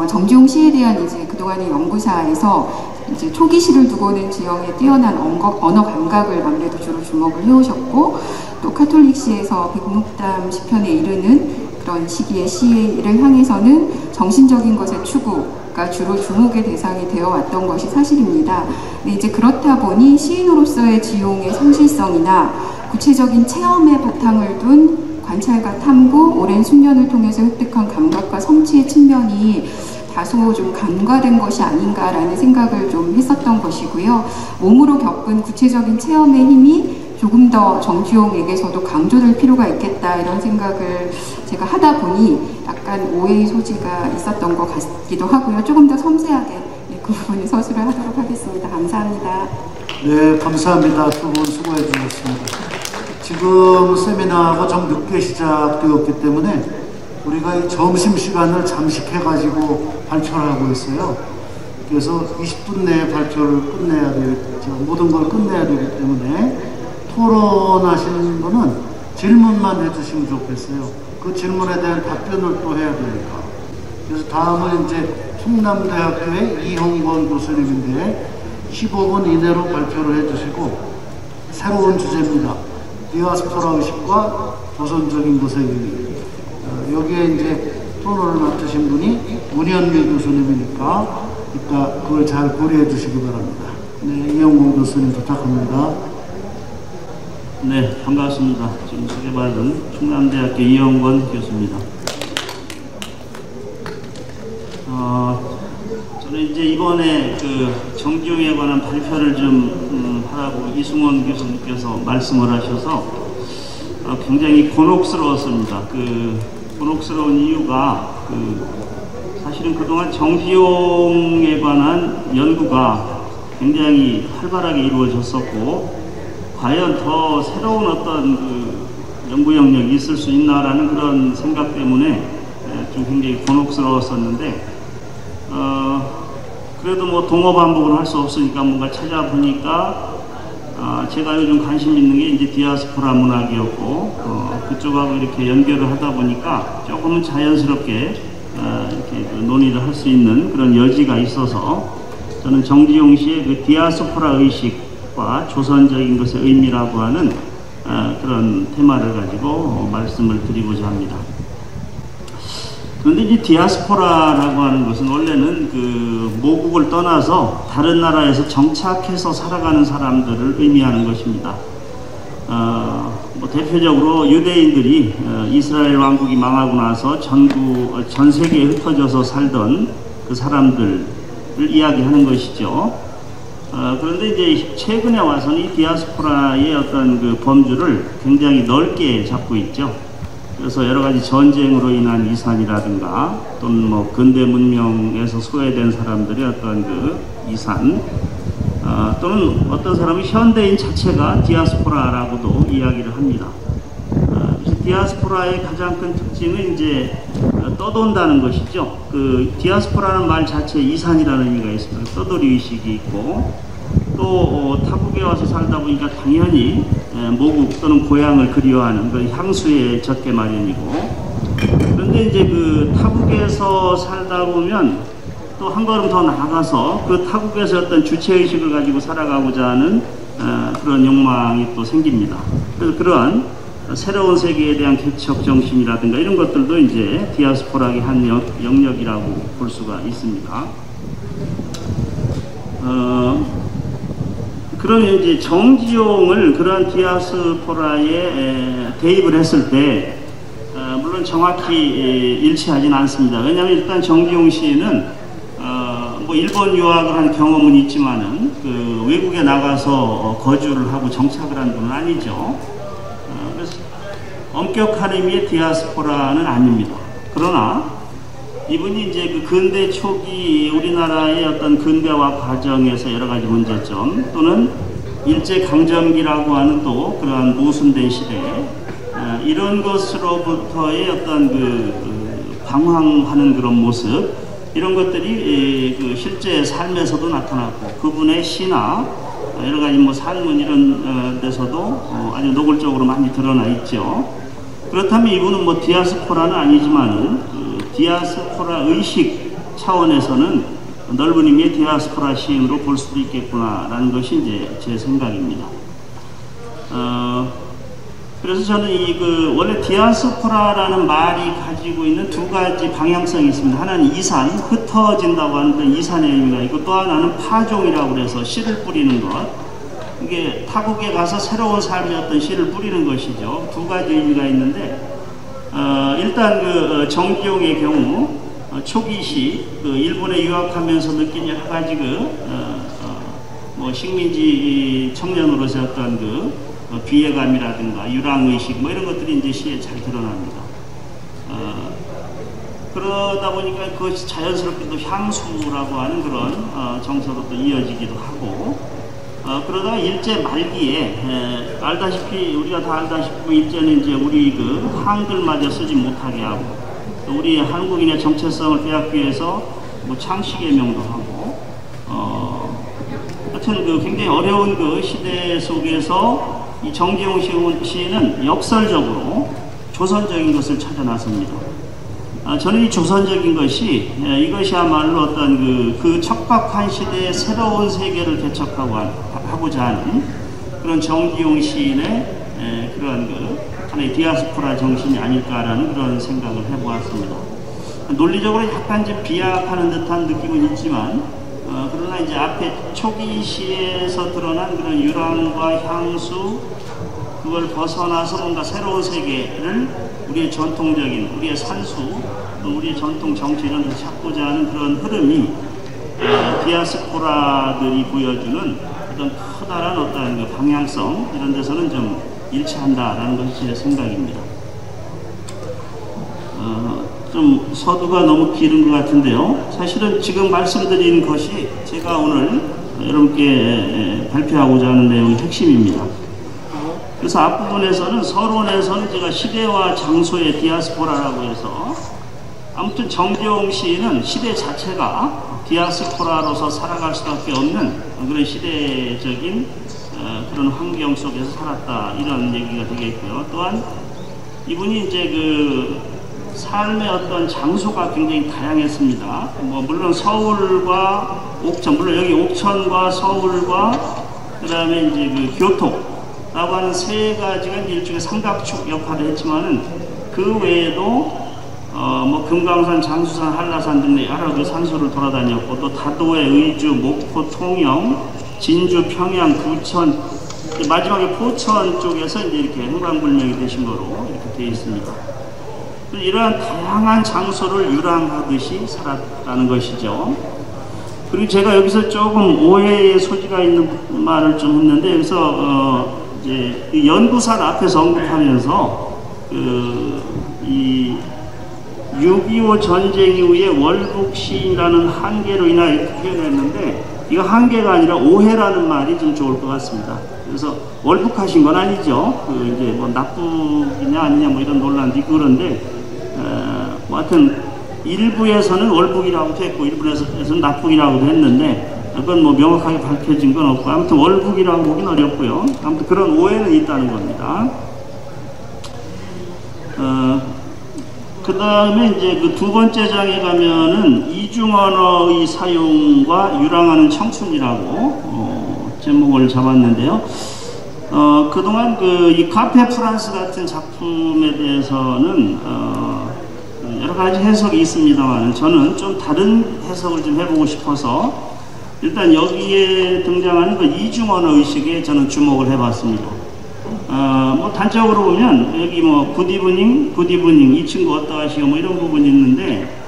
정주홍 시에 대한 이제 그동안의 연구사에서 이제 초기 시를 두고는 지형의 뛰어난 언어 감각을 아무래도 주로 주목을 해오셨고, 또 카톨릭 시에서 백록담 시편에 이르는 그런 시기의 시를 향해서는 정신적인 것의 추구가 주로 주목의 대상이 되어 왔던 것이 사실입니다. 근데 이제 그렇다 보니 시인으로서의 지용의 성실성이나 구체적인 체험의 바탕을 둔 관찰과 탐구, 오랜 숙련을 통해서 획득한 감각과 성취의 측면이 다소 좀 간과된 것이 아닌가라는 생각을 좀 했었던 것이고요. 몸으로 겪은 구체적인 체험의 힘이 조금 더 정주홍에게서도 강조될 필요가 있겠다, 이런 생각을 제가 하다 보니 약간 오해의 소지가 있었던 것 같기도 하고요. 조금 더 섬세하게 그 부분을 서술을 하도록 하겠습니다. 감사합니다. 네, 감사합니다. 두 분 수고해 주셨습니다. 지금 세미나가 좀 늦게 시작되었기 때문에 우리가 이 점심시간을 잠식해가지고 발표를 하고 있어요. 그래서 20분 내에 발표를 끝내야 되겠죠. 모든 걸 끝내야 되기 때문에 토론하시는 분은 질문만 해주시면 좋겠어요. 그 질문에 대한 답변을 또 해야 되니까. 그래서 다음은 이제 충남대학교의 이형권 교수님인데 15분 이내로 발표를 해주시고, 새로운 주제입니다. 디아스포라 의식과 조선적인 것의 의미. 여기에 이제 프로를 맡으신 분이 문현미 교수님이니까 그걸 잘 고려해 주시기 바랍니다. 네, 이영공 교수님 부탁합니다. 네, 반갑습니다. 지금 소개받은 충남대학교 이영권 교수입니다. 저는 이제 이번에 그 정지용에 관한 발표를 좀 하라고 이승원 교수님께서 말씀을 하셔서 굉장히 곤혹스러웠습니다. 그 곤혹스러운 이유가 사실은 그동안 정지용에 관한 연구가 굉장히 활발하게 이루어졌었고 과연 더 새로운 어떤 그 연구 영역이 있을 수 있나라는 그런 생각 때문에 좀 굉장히 곤혹스러웠었는데 그래도 뭐 동어반복을 할 수 없으니까 뭔가 찾아보니까 제가 요즘 관심 있는 게 이제 디아스포라 문학이었고 그쪽하고 이렇게 연결을 하다 보니까 조금은 자연스럽게 이렇게 논의를 할 수 있는 그런 여지가 있어서 저는 정지용 씨의 그 디아스포라 의식과 조선적인 것의 의미라고 하는 그런 테마를 가지고 말씀을 드리고자 합니다. 그런데 이 디아스포라라고 하는 것은 원래는 그 모국을 떠나서 다른 나라에서 정착해서 살아가는 사람들을 의미하는 것입니다. 뭐 대표적으로 유대인들이 이스라엘 왕국이 망하고 나서 전 세계에 흩어져서 살던 그 사람들을 이야기하는 것이죠. 그런데 이제 최근에 와서는 이 디아스포라의 어떤 그 범주를 굉장히 넓게 잡고 있죠. 그래서 여러 가지 전쟁으로 인한 이산이라든가 또는 뭐 근대 문명에서 소외된 사람들의 어떤 그 이산 또는 어떤 사람이 현대인 자체가 디아스포라라고도 이야기를 합니다. 그래서 디아스포라의 가장 큰 특징은 이제 떠돈다는 것이죠. 그 디아스포라는 말 자체에 이산이라는 의미가 있습니다. 떠돌이 의식이 있고 또 타국에 와서 살다 보니까 당연히 모국 또는 고향을 그리워하는 그 향수에 젖게 마련이고 그런데 이제 그 타국에서 살다 보면 또 한 걸음 더 나아가서 그 타국에서 어떤 주체의식을 가지고 살아가고자 하는 그런 욕망이 또 생깁니다. 그래서 그러한 새로운 세계에 대한 개척 정신이라든가 이런 것들도 이제 디아스포라의 한 영역이라고 볼 수가 있습니다. 그러면 이제 정지용을 그런 디아스포라에 대입을 했을 때 물론 정확히 일치하진 않습니다. 왜냐하면 일단 정지용 씨는 뭐 일본 유학을 한 경험은 있지만은 그 외국에 나가서 거주를 하고 정착을 한 분은 아니죠. 그래서 엄격한 의미의 디아스포라는 아닙니다. 그러나 이분이 이제 그 근대 초기 우리나라의 어떤 근대화 과정에서 여러 가지 문제점 또는 일제강점기라고 하는 또 그러한 모순된 시대 이런 것으로부터의 어떤 그 방황하는 그런 모습 이런 것들이 그 실제 삶에서도 나타났고 그분의 시나 여러 가지 뭐 산문 이런 데서도 아주 노골적으로 많이 드러나 있죠. 그렇다면 이분은 뭐 디아스포라는 아니지만은 디아스포라 의식 차원에서는 넓은 의미의 디아스포라 시인으로 볼 수도 있겠구나라는 것이 이제 제 생각입니다. 그래서 저는 원래 디아스포라라는 말이 가지고 있는 두 가지 방향성이 있습니다. 하나는 이산, 흩어진다고 하는 그 이산의 의미가 있고 또 하나는 파종이라고 해서 씨를 뿌리는 것. 이게 타국에 가서 새로운 삶의 어떤 씨를 뿌리는 것이죠. 두 가지 의미가 있는데 일단 그 정지용의 경우 초기 시 일본에 유학하면서 느낀 여러 가지 뭐 식민지 청년으로서 어떤 비애감이라든가 유랑의식 뭐 이런 것들이 이제 시에 잘 드러납니다. 그러다 보니까 그것이 자연스럽게 또 향수라고 하는 그런 정서로 또 이어지기도 하고 그러다가 일제 말기에 알다시피 우리가 다 알다시피 일제는 이제 우리 그 한글마저 쓰지 못하게 하고 또 우리 한국인의 정체성을 빼앗기 위해서 뭐 창씨개명도 하고 하여튼 그 굉장히 어려운 그 시대 속에서 이 정지용 시인은 역설적으로 조선적인 것을 찾아 나섭니다. 저는 이 조선적인 것이 이것이야말로 어떤 그 척박한 시대의 새로운 세계를 개척하고자 하는 그런 정지용 시인의 그런 하나의 디아스포라 정신이 아닐까라는 그런 생각을 해보았습니다. 논리적으로 약간 좀 비약하는 듯한 느낌은 있지만 그러나 이제 앞에 초기 시에서 드러난 그런 유랑과 향수 그걸 벗어나서 뭔가 새로운 세계를 우리의 전통적인 우리의 산수 또 우리의 전통 정치 이런 데 찾고자 하는 그런 흐름이 디아스포라들이 보여주는 어떤 커다란 어떤 그 방향성 이런 데서는 좀 일치한다라는 것이 제 생각입니다. 좀 서두가 너무 길은 것 같은데요. 사실은 지금 말씀드린 것이 제가 오늘 여러분께 발표하고자 하는 내용의 핵심입니다. 그래서 앞부분에서는 서론에서는 제가 시대와 장소의 디아스포라라고 해서 아무튼 정재용 시인은 시대 자체가 디아스포라로서 살아갈 수밖에 없는 그런 시대적인 그런 환경 속에서 살았다 이런 얘기가 되겠고요. 또한 이분이 이제 그 삶의 어떤 장소가 굉장히 다양했습니다. 뭐 물론 서울과 옥천, 물론 여기 옥천과 서울과 그 다음에 이제 그 교토라고 하는 세 가지가 이제 일종의 삼각축 역할을 했지만은 그 외에도 뭐 금강산, 장수산, 한라산 등의 여러 그 산소를 돌아다녔고 또 다도해, 의주, 목포, 통영, 진주, 평양, 부천, 마지막에 포천 쪽에서 이제 이렇게 행방불명이 되신 거로 이렇게 되어 있습니다. 이러한 다양한 장소를 유랑하듯이 살았다는 것이죠. 그리고 제가 여기서 조금 오해의 소지가 있는 말을 좀 했는데 여기서 이제 이 연구산 앞에서 언급하면서 이 6.25 전쟁 이후에 월북시라는 한계로 인하여 이렇게 표현했는데 이거 한계가 아니라 오해라는 말이 좀 좋을 것 같습니다. 그래서 월북하신 건 아니죠. 이제 뭐 나쁘냐 아니냐 뭐 이런 논란도 있고 그런데 뭐 하여튼 일부에서는 월북이라고도 했고 일부에서는 납북이라고도 했는데 그건 뭐 명확하게 밝혀진 건 없고 아무튼 월북이라고 보긴 어렵고요. 아무튼 그런 오해는 있다는 겁니다. 그 다음에 이제 그 두 번째 장에 가면은 이중언어의 사용과 유랑하는 청춘이라고 제목을 잡았는데요. 그동안 이 카페 프랑스 같은 작품에 대해서는 여러 가지 해석이 있습니다만 저는 좀 다른 해석을 좀 해보고 싶어서 일단 여기에 등장하는 그 이중언어 의식에 저는 주목을 해봤습니다. 뭐 단적으로 보면 여기 뭐 굿이브닝 이 친구 어떠하시오 뭐 이런 부분이 있는데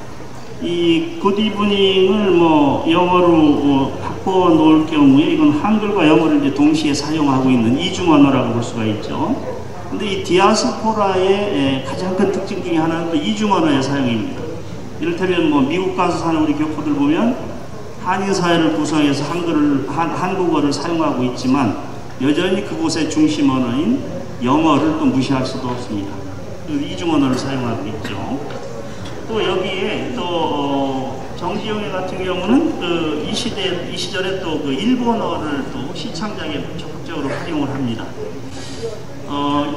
이 굿이브닝을 뭐 영어로 바꿔 놓을 경우에 이건 한글과 영어를 이제 동시에 사용하고 있는 이중 언어라고 볼 수가 있죠. 근데 이 디아스포라의 가장 큰 특징 중에 하나는 또 이중 언어의 사용입니다. 이를테면 뭐 미국 가서 사는 우리 교포들 보면 한인 사회를 구성해서 한국어를 사용하고 있지만 여전히 그곳의 중심 언어인 영어를 또 무시할 수도 없습니다. 이중 언어를 사용하고 있죠. 또 여기에 또 정지용의 같은 경우는 이 시절에 또 그 일본어를 또 시창작에 적극적으로 활용을 합니다.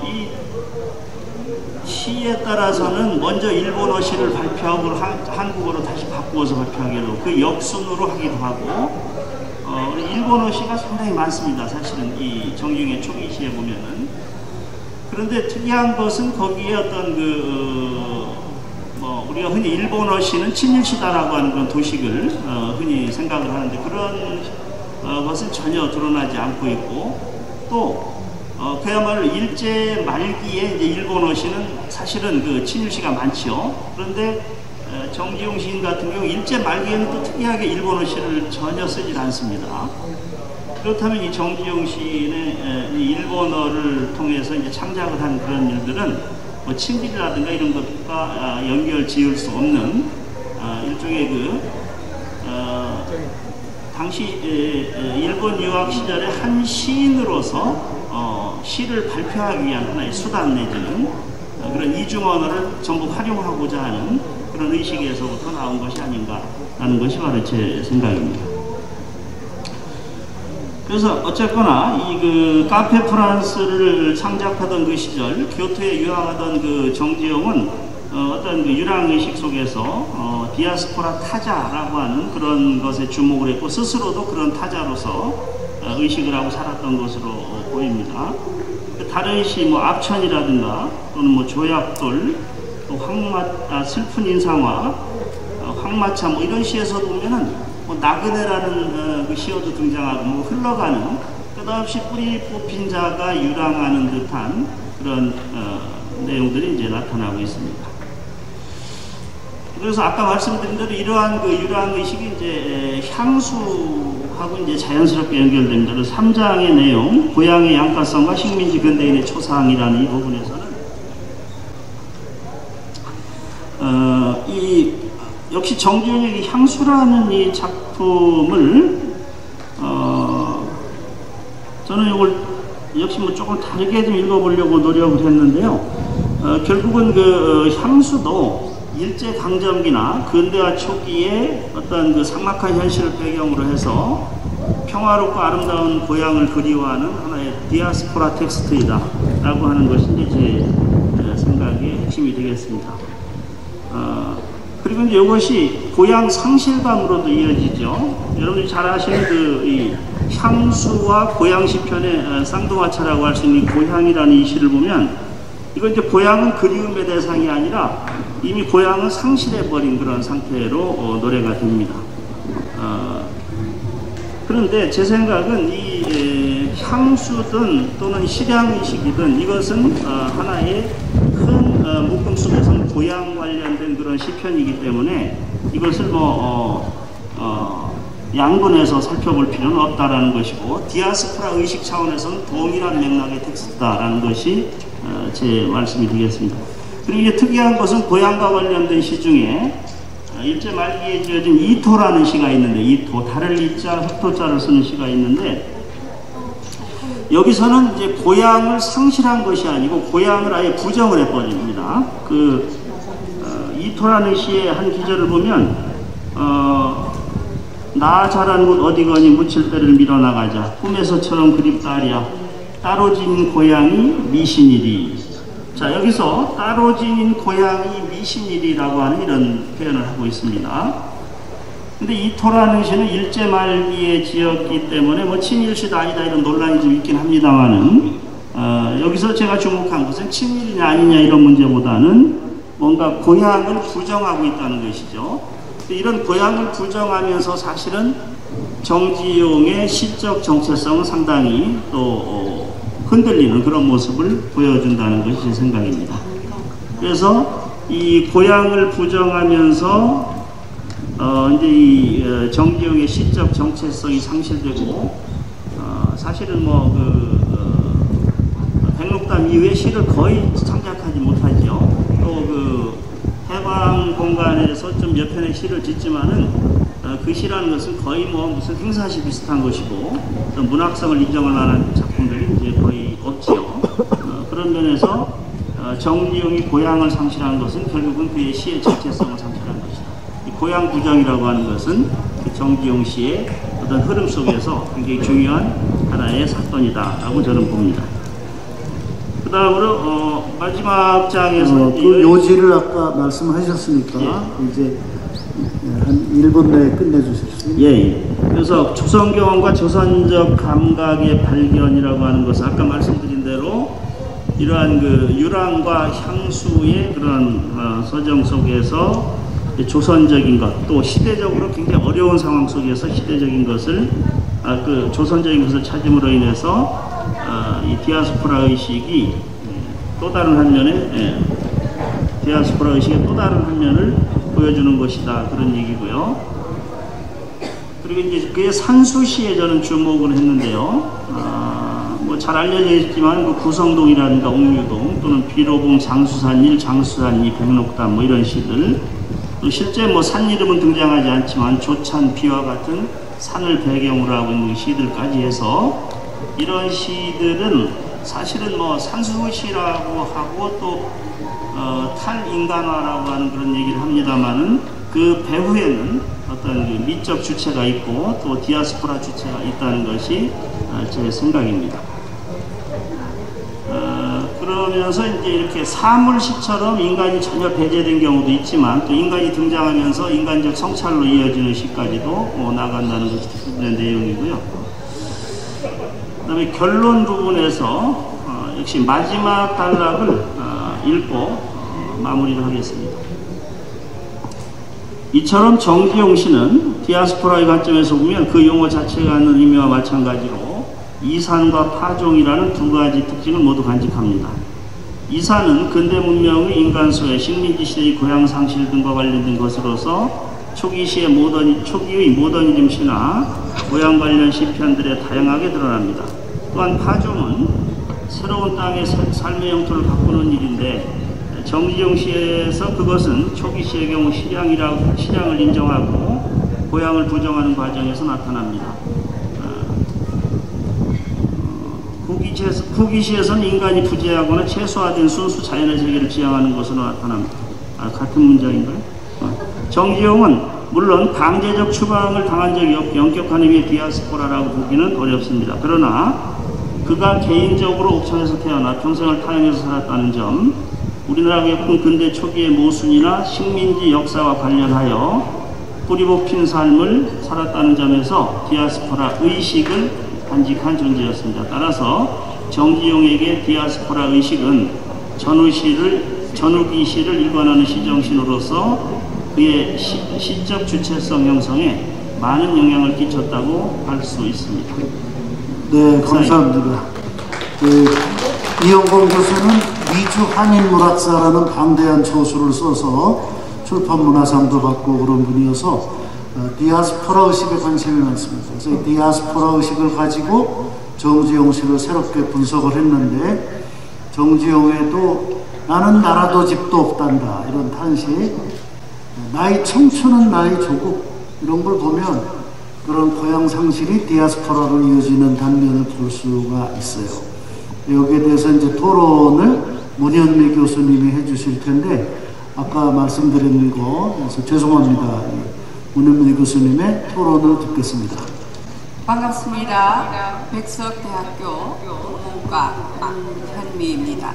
이 시에 따라서는 먼저 일본어 시를 발표하고 한국어로 다시 바꾸어서 발표하기도 그 역순으로 하기도 하고 일본어 시가 상당히 많습니다. 사실은 이 정지용의 초기 시에 보면은. 그런데 특이한 것은 거기에 어떤 우리가 흔히 일본어 시는 친일시다라고 하는 그런 도식을 흔히 생각을 하는데 그런 것은 전혀 드러나지 않고 있고 또 그야말로 일제 말기에 이제 일본어 시는 사실은 그 친일시가 많죠. 그런데 정지용 시인 같은 경우 일제 말기에는 또 특이하게 일본어 시를 전혀 쓰질 않습니다. 그렇다면 이 정지용 시인의 이 일본어를 통해서 이제 창작을 한 그런 일들은 뭐 친밀이라든가 이런 것과 연결 지을 수 없는 일종의 당시 일본 유학 시절에 한 시인으로서 시를 발표하기 위한 하나의 수단 내지는 그런 이중 언어를 전부 활용하고자 하는 그런 의식에서부터 나온 것이 아닌가라는 것이 바로 제 생각입니다. 그래서 어쨌거나 이 카페 프랑스를 창작하던 그 시절 교토에 유학하던 그 정지용은 어떤 그 유랑의식 속에서 디아스포라 타자라고 하는 그런 것에 주목을 했고 스스로도 그런 타자로서 의식을 하고 살았던 것으로 보입니다. 다른 시 뭐 압천이라든가 또는 뭐 조약돌 또 슬픈 인상화 황마차 뭐 이런 시에서 보면은 뭐 나그네라는 그 시어도 등장하고 뭐 흘러가는 끝없이 뿌리 뽑힌 자가 유랑하는 듯한 그런 내용들이 이제 나타나고 있습니다. 그래서 아까 말씀드린 대로 이러한 그 유랑 의식이 이제 향수하고 이제 자연스럽게 연결됩니다. 그래서 3장의 내용, 고향의 양가성과 식민지 근대인의 초상이라는 이 부분에서는 이 역시 정지훈의 향수라는 이 작품을 저는 이걸 역시 뭐 조금 다르게 좀 읽어보려고 노력을 했는데요. 결국은 그 향수도 일제강점기나 근대화 초기에 어떤 그 삭막한 현실을 배경으로 해서 평화롭고 아름다운 고향을 그리워하는 하나의 디아스포라 텍스트이다 라고 하는 것이 이제 제 생각의 핵심이 되겠습니다. 그리고 이제 이것이 고향 상실감으로도 이어지죠. 여러분들이 잘 아시는 그 이 향수와 고향 시편의 쌍두마차라고 할 수 있는 고향이라는 이 시를 보면 이건 이제 고향은 그리움의 대상이 아니라 이미 고향을 상실해버린 그런 상태로 노래가 됩니다. 그런데 제 생각은 이 향수든 또는 실향의식이든 이것은 하나의 큰 묶음 속에서는 고향 관련된 그런 시편이기 때문에 이것을 양분해서 살펴볼 필요는 없다라는 것이고 디아스포라 의식 차원에서는 동일한 맥락의 텍스트다라는 것이 제 말씀이 되겠습니다. 그리고 이제 특이한 것은 고향과 관련된 시 중에 일제 말기에 지어진 이토라는 시가 있는데 이토, 달을 이자 흑토자를 쓰는 시가 있는데 여기서는 이제 고향을 상실한 것이 아니고 고향을 아예 부정을 해버립니다. 그 이토라는 시의 한 기절을 보면 나 자란 곳 어디거니 묻힐 때를 밀어나가자 꿈에서처럼 그립다리야 따로 지닌 고향이 미신이리. 자, 여기서 따로 지닌 고향이 미신이리라고 하는 이런 표현을 하고 있습니다. 근데 이토라는 시는 일제 말기에 지었기 때문에 뭐 친일시다 아니다 이런 논란이 좀 있긴 합니다만은 여기서 제가 주목한 것은 친일이냐 아니냐 이런 문제보다는 뭔가 고향을 부정하고 있다는 것이죠. 이런 고향을 부정하면서 사실은 정지용의 시적 정체성은 상당히 또 흔들리는 그런 모습을 보여준다는 것이 제 생각입니다. 그래서 이 고향을 부정하면서 이제 이 정지용의 시적 정체성이 상실되고 사실은 뭐 백록담 이후에 시를 거의 창작하지 못하죠. 또 그 해방 공간에서 좀 몇 편의 시를 짓지만은 그 시라는 것은 거의 뭐 무슨 행사시 비슷한 것이고 또 문학성을 인정할 만한 작품들이 이제 거의 없지요. 그런 면에서 정지용이 고향을 상실한 것은 결국은 그의 시의 정체성을 상실한 것이다. 이 고향 부정이라고 하는 것은 그 정지용 시의 어떤 흐름 속에서 굉장히 중요한 하나의 사건이다라고 저는 봅니다. 그 다음으로 마지막 장에서 그 요지를 아까 말씀하셨으니까 예. 이제 한 1분 내에 끝내주실 수 있나요? 예. 그래서 조선 경험과 조선적 감각의 발견이라고 하는 것은 아까 말씀드린 대로 이러한 그 유랑과 향수의 그런 서정 속에서 조선적인 것, 또 시대적으로 굉장히 어려운 상황 속에서 시대적인 것을 그 조선적인 것을 찾음으로 인해서 이 디아스포라 의식이 또 다른 한 면에 디아스포라 의식의 또 다른 한 면을 보여주는 것이다 그런 얘기고요. 그리고 이제 그의 산수시에 저는 주목을 했는데요. 뭐 잘 알려져 있지만 그 구성동이라든가 옥류동 또는 비로봉 장수산일, 장수산이 백록담 뭐 이런 시들 또 실제 뭐 산 이름은 등장하지 않지만 조찬 비와 같은 산을 배경으로 하고 있는 시들까지 해서 이런 시들은 사실은 뭐 산수시라고 하고 또 탈인간화라고 하는 그런 얘기를 합니다만은 그 배후에는 어떤 그 미적 주체가 있고 또 디아스포라 주체가 있다는 것이 제 생각입니다. 그러면서 이제 이렇게 사물시처럼 인간이 전혀 배제된 경우도 있지만 또 인간이 등장하면서 인간적 성찰로 이어지는 시까지도 나간다는 것이 기술의 내용이고요. 그 다음에 결론 부분에서 역시 마지막 단락을 읽고 마무리를 하겠습니다. 이처럼 정지용 씨는 디아스포라의 관점에서 보면 그 용어 자체가 하는 의미와 마찬가지로 이산과 파종이라는 두 가지 특징을 모두 간직합니다. 이산은 근대 문명의 인간소외, 식민지 시대의 고향 상실 등과 관련된 것으로서 초기의 모더니즘 시나 고향 관련 시편들에 다양하게 드러납니다. 또한 파종은 새로운 땅의 삶의 영토를 바꾸는 일인데 정지용 시에서 그것은 초기 시의 경우 실향을 인정하고 고향을 부정하는 과정에서 나타납니다. 후기 시에서는 인간이 부재하거나 최소화된 순수 자연의 세계를 지향하는 것으로 나타납니다. 같은 문장인가요? 정지용은 물론 강제적 추방을 당한 적이 없고 엄격한 의미의 디아스포라라고 보기는 어렵습니다. 그러나 그가 개인적으로 옥천에서 태어나 평생을 타향에서 살았다는 점, 우리나라 겪은 근대 초기의 모순이나 식민지 역사와 관련하여 뿌리뽑힌 삶을 살았다는 점에서 디아스포라 의식을 간직한 존재였습니다. 따라서 정지용에게 디아스포라 의식은 전우기 시를 일관하는 시정신으로서 그의 시적 주체성 형성에 많은 영향을 끼쳤다고 할 수 있습니다. 네, 감사합니다. 이영범 교수는 미주 한인문학사라는 방대한 저수를 써서 출판문화상도 받고 그런 분이어서 디아스포라 의식에 관심이 많습니다. 그래서 이 디아스포라 의식을 가지고 정지용 씨를 새롭게 분석을 했는데, 정지용에도 나는 나라도 집도 없단다 이런 탄식, 나의 청춘은 나의 조국, 이런 걸 보면 그런 고향 상실이 디아스포라로 이어지는 단면을 볼 수가 있어요. 여기에 대해서 이제 토론을 문현미 교수님이 해주실 텐데, 아까 말씀드린 거 그래서 죄송합니다. 문현미 교수님의 토론을 듣겠습니다. 반갑습니다. 백석대학교 국문과 안현미입니다.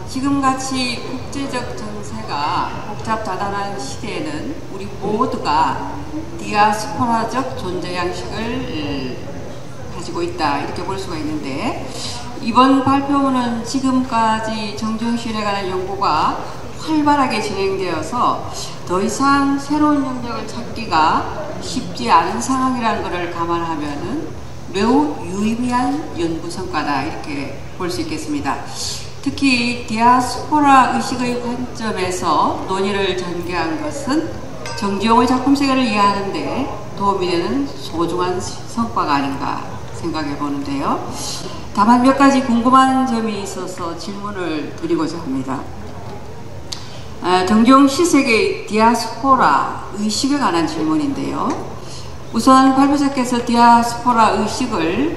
지금같이 국제적 정세가 복잡다단한 시대에는 우리 모두가 디아스포라적 존재 양식을 가지고 있다, 이렇게 볼 수가 있는데, 이번 발표문은 지금까지 정지용 시인에 관한 연구가 활발하게 진행되어서 더 이상 새로운 영역을 찾기가 쉽지 않은 상황이라는 것을 감안하면은 매우 유의미한 연구 성과다, 이렇게 볼 수 있겠습니다. 특히 디아스포라 의식의 관점에서 논의를 전개한 것은 정지용의 작품 세계를 이해하는 데 도움이 되는 소중한 성과가 아닌가 생각해 보는데요. 다만 몇 가지 궁금한 점이 있어서 질문을 드리고자 합니다. 정지용 시세계의 디아스포라 의식에 관한 질문인데요. 우선 발표자께서 디아스포라 의식을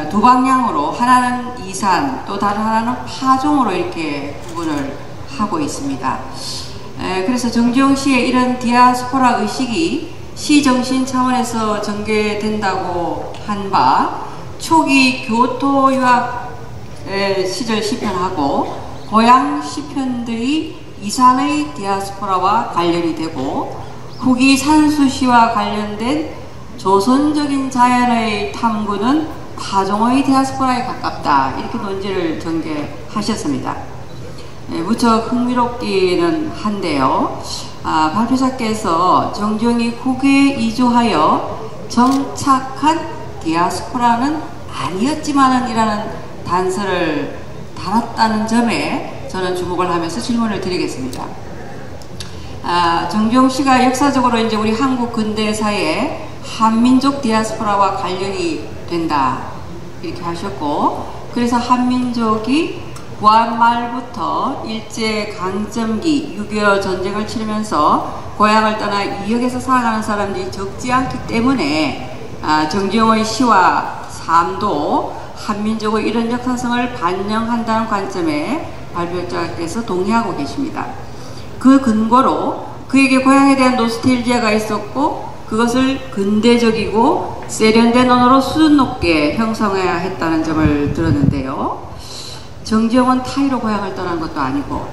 두 방향으로, 하나는 이산, 또 다른 하나는 파종으로 이렇게 구분을 하고 있습니다. 그래서 정지용 씨의 이런 디아스포라 의식이 시정신 차원에서 전개된다고 한 바, 초기 교토 유학 시절 시편하고 고향 시편들이 이산의 디아스포라와 관련이 되고, 후기 산수시와 관련된 조선적인 자연의 탐구는 파종의 디아스포라에 가깝다, 이렇게 논지를 전개하셨습니다. 무척 흥미롭기는 한데요. 발표자께서 정지용이 후기에 이주하여 정착한 디아스포라는 아니었지만은 이라는 단서를 달았다는 점에 저는 주목을 하면서 질문을 드리겠습니다. 정지용 씨가 역사적으로 이제 우리 한국 근대사에 한민족 디아스포라와 관련이 된다, 이렇게 하셨고, 그래서 한민족이 구한 말부터 일제강점기 6.25 전쟁을 치르면서 고향을 떠나 이역에서 살아가는 사람들이 적지 않기 때문에 정지용의 시와 삶도 한민족의 이런 역사성을 반영한다는 관점에 발표자께서 동의하고 계십니다. 그 근거로 그에게 고향에 대한 노스텔지아가 있었고, 그것을 근대적이고 세련된 언어로 수준 높게 형성해야 했다는 점을 들었는데요. 정지용은 타이로 고향을 떠난 것도 아니고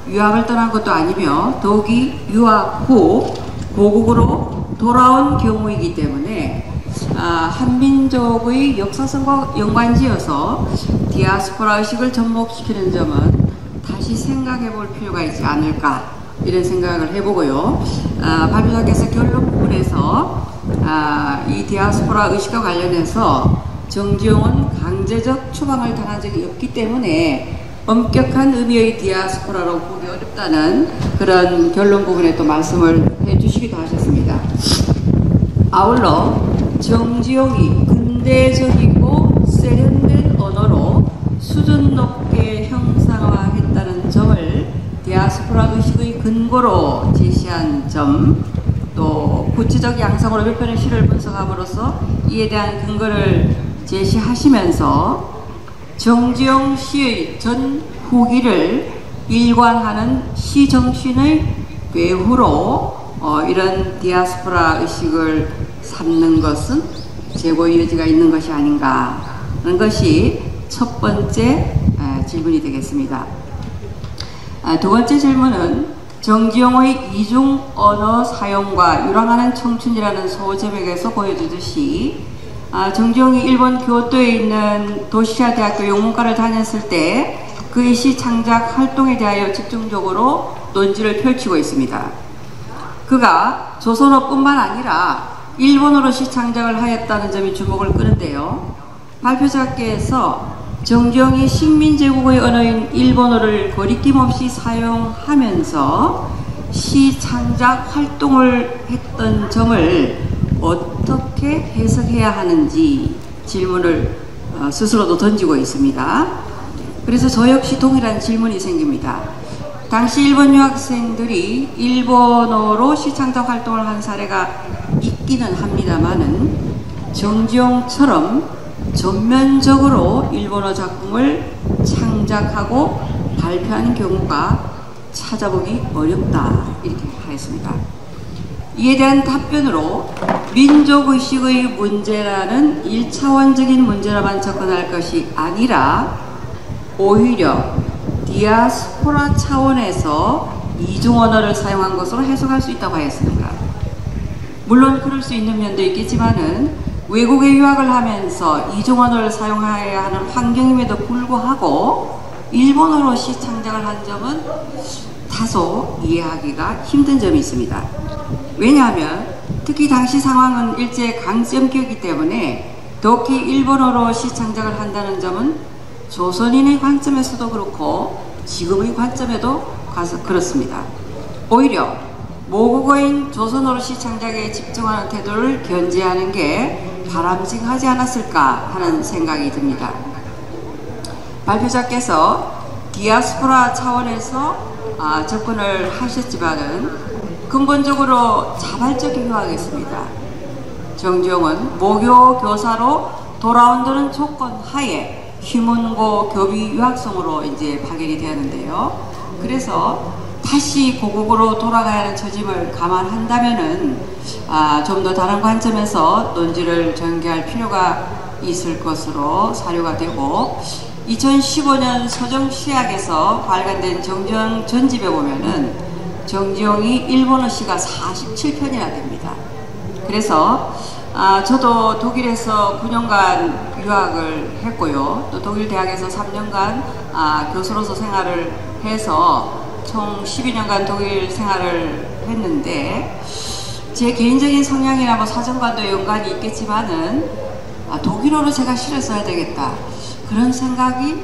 유학을 떠난 것도 아니며 더욱이 유학 후 고국으로 돌아온 경우이기 때문에 한민족의 역사성과 연관지어서 디아스포라 의식을 접목시키는 점은 다시 생각해 볼 필요가 있지 않을까, 이런 생각을 해보고요. 발표자께서 결론 부분에서 이 디아스포라 의식과 관련해서 정지용은 강제적 추방을 당한 적이 없기 때문에 엄격한 의미의 디아스포라로 보기 어렵다는 그런 결론 부분에 또 말씀을 해주시기도 하셨습니다. 아울러 정지용이 근대적이고 세련된 언어로 수준 높게 형상화했다는 점을 디아스포라 의식의 근거로 제시한 점, 또 구체적 양상으로 몇 편의 시를 분석함으로써 이에 대한 근거를 제시하시면서 정지용 시의 전 후기를 일관하는 시 정신의 배후로 이런 디아스포라 의식을 삼는 것은 제고의 여지가 있는 것이 아닌가 하는 것이 첫 번째 질문이 되겠습니다. 두 번째 질문은 정지용의 이중 언어 사용과 유랑하는 청춘이라는 소제목에서 보여주듯이 정지용이 일본 교토에 있는 도시야 대학교 영문과를 다녔을 때 그의 시 창작 활동에 대하여 집중적으로 논지를 펼치고 있습니다. 그가 조선어뿐만 아니라 일본어로 시 창작을 하였다는 점이 주목을 끄는데요. 발표자께서 정지용이 식민제국의 언어인 일본어를 거리낌 없이 사용하면서 시 창작 활동을 했던 점을 어떻게 해석해야 하는지 질문을 스스로도 던지고 있습니다. 그래서 저 역시 동일한 질문이 생깁니다. 당시 일본 유학생들이 일본어로 시 창작 활동을 한 사례가 있기는 합니다만은 정지용처럼 전면적으로 일본어 작품을 창작하고 발표하는 경우가 찾아보기 어렵다 이렇게 하였습니다. 이에 대한 답변으로 민족의식의 문제라는 1차원적인 문제로만 접근할 것이 아니라 오히려 디아스포라 차원에서 이중언어를 사용한 것으로 해석할 수 있다고 하였습니다. 물론 그럴 수 있는 면도 있겠지만은 외국에 유학을 하면서 이중언어를 사용해야 하는 환경임에도 불구하고 일본어로 시 창작을 한 점은 다소 이해하기가 힘든 점이 있습니다. 왜냐하면 특히 당시 상황은 일제 강점기였기 때문에 더욱이 일본어로 시 창작을 한다는 점은 조선인의 관점에서도 그렇고 지금의 관점에도 그렇습니다. 오히려 모국어인 조선어로 시 창작에 집중하는 태도를 견지하는 게 바람직하지 않았을까 하는 생각이 듭니다. 발표자께서 디아스포라 차원에서 접근을 하셨지만은 근본적으로 자발적인 유학이었습니다. 정지용은 모교 교사로 돌아온다는 조건 하에 휴문고 교비 유학생으로 이제 파견이 되었는데요. 그래서 다시 고국으로 돌아가야 하는 처짐을 감안한다면은 좀 더 다른 관점에서 논지를 전개할 필요가 있을 것으로 사료가 되고 2015년 서정시학에서 발간된 정지용 전집에 보면은 정지용이 일본어 시가 47편이나 됩니다. 그래서 저도 독일에서 9년간 유학을 했고요. 또 독일 대학에서 3년간 교수로서 생활을 해서 총 12년간 독일 생활을 했는데 제 개인적인 성향이나 사정과도 연관이 있겠지만은 독일어로 제가 시를 써야 되겠다 그런 생각이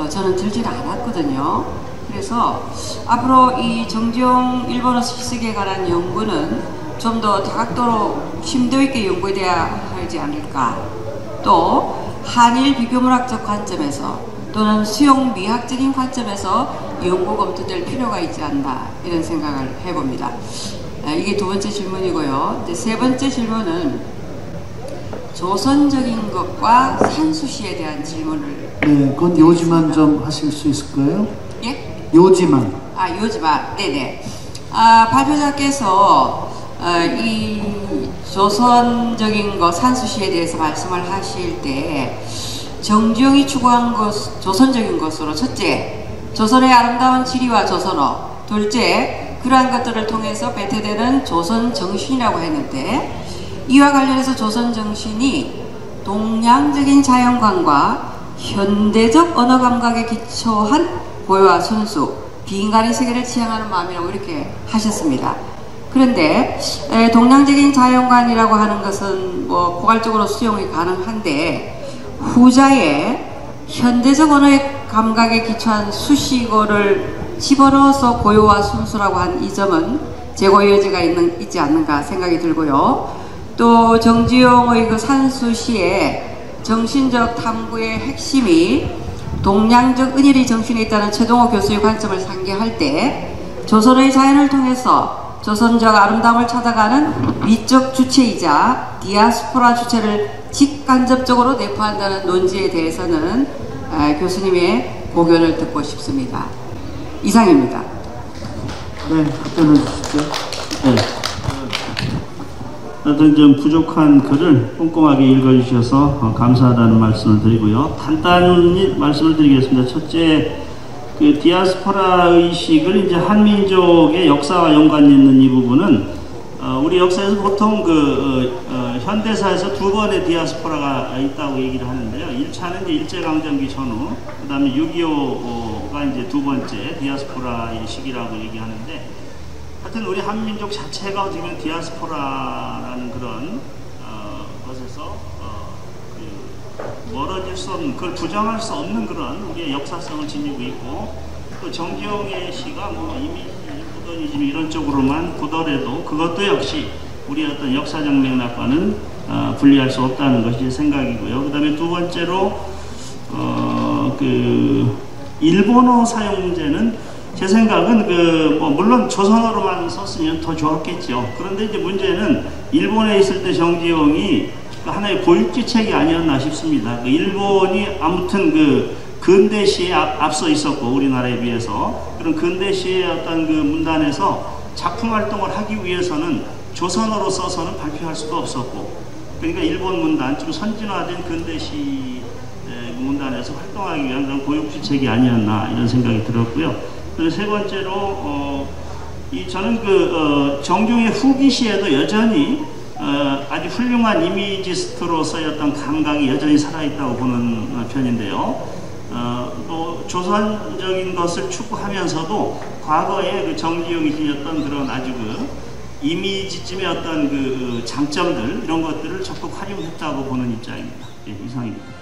저는 들지는 않았거든요. 그래서 앞으로 이 정지용 일본어 시쓰기에 관한 연구는 좀 더 다각도로 심도 있게 연구돼야 하지 않을까. 또 한일 비교문학적 관점에서 또는 수용미학적인 관점에서 연구 검토될 필요가 있지 않나 이런 생각을 해봅니다. 이게 두 번째 질문이고요. 세 번째 질문은 조선적인 것과 산수시에 대한 질문을. 네, 그건 요지만 좀 하실 수 있을까요? 예? 요지만. 요지만. 네네. 발표자께서 이 조선적인 것, 산수시에 대해서 말씀을 하실 때 정지용이 추구한 것, 조선적인 것으로 첫째, 조선의 아름다운 지리와 조선어, 둘째, 그러한 것들을 통해서 배태되는 조선 정신이라고 했는데 이와 관련해서 조선 정신이 동양적인 자연관과 현대적 언어 감각에 기초한 고유와 순수, 비인간의 세계를 지향하는 마음이라고 이렇게 하셨습니다. 그런데 동양적인 자연관이라고 하는 것은 뭐 포괄적으로 수용이 가능한데 후자의 현대적 언어의 감각에 기초한 수식어를 집어넣어서 고요와 순수라고 한 이 점은 재고의 여지가 있지 않는가 생각이 들고요. 또 정지용의 그 산수시의 정신적 탐구의 핵심이 동양적 은일이 정신에 있다는 최동호 교수의 관점을 상기할 때 조선의 자연을 통해서 조선적 아름다움을 찾아가는 미적 주체이자 디아스포라 주체를 직간접적으로 내포한다는 논지에 대해서는 교수님의 고견을 듣고 싶습니다. 이상입니다. 네, 답변해 주시죠. 네. 어떤 좀 부족한 글을 꼼꼼하게 읽어주셔서 감사하다는 말씀을 드리고요. 간단히 말씀을 드리겠습니다. 첫째, 그 디아스포라 의식을 이제 한민족의 역사와 연관이 있는 이 부분은 우리 역사에서 보통 현대사에서 두 번의 디아스포라가 있다고 얘기를 하는데요. 1차는 이제 일제강점기 전후, 그 다음에 6.25가 이제 두 번째 디아스포라의 시기라고 얘기하는데, 하여튼 우리 한민족 자체가 어떻게 보면 디아스포라라는 그런 것에서 멀어질 수 없는, 그걸 부정할 수 없는 그런 우리의 역사성을 지니고 있고, 또 정지용의 시가 뭐 이미지, 모더니즘 이런 쪽으로만 보더라도 그것도 역시 우리의 어떤 역사적 맥락과는 분리할 수 없다는 것이 제 생각이고요. 그 다음에 두 번째로 일본어 사용 문제는 제 생각은 물론 조선어로만 썼으면 더 좋았겠죠. 그런데 이제 문제는 일본에 있을 때 정지용이 하나의 고육지책이 아니었나 싶습니다. 일본이 아무튼 근대시에 앞서 있었고, 우리나라에 비해서 그런 근대시의 어떤 문단에서 작품 활동을 하기 위해서는 조선어로 써서는 발표할 수도 없었고, 그러니까 일본 문단, 좀 선진화된 근대시 문단에서 활동하기 위한 그런 고육지책이 아니었나 이런 생각이 들었고요. 그리고 세 번째로 저는 정중의 후기시에도 여전히 아주 훌륭한 이미지스트로서의 어떤 감각이 여전히 살아있다고 보는 편인데요. 또 조선적인 것을 추구하면서도 과거에 정지용이 지녔던 그런 아주 이미지쯤의 어떤 장점들, 이런 것들을 적극 활용했다고 보는 입장입니다. 예, 이상입니다.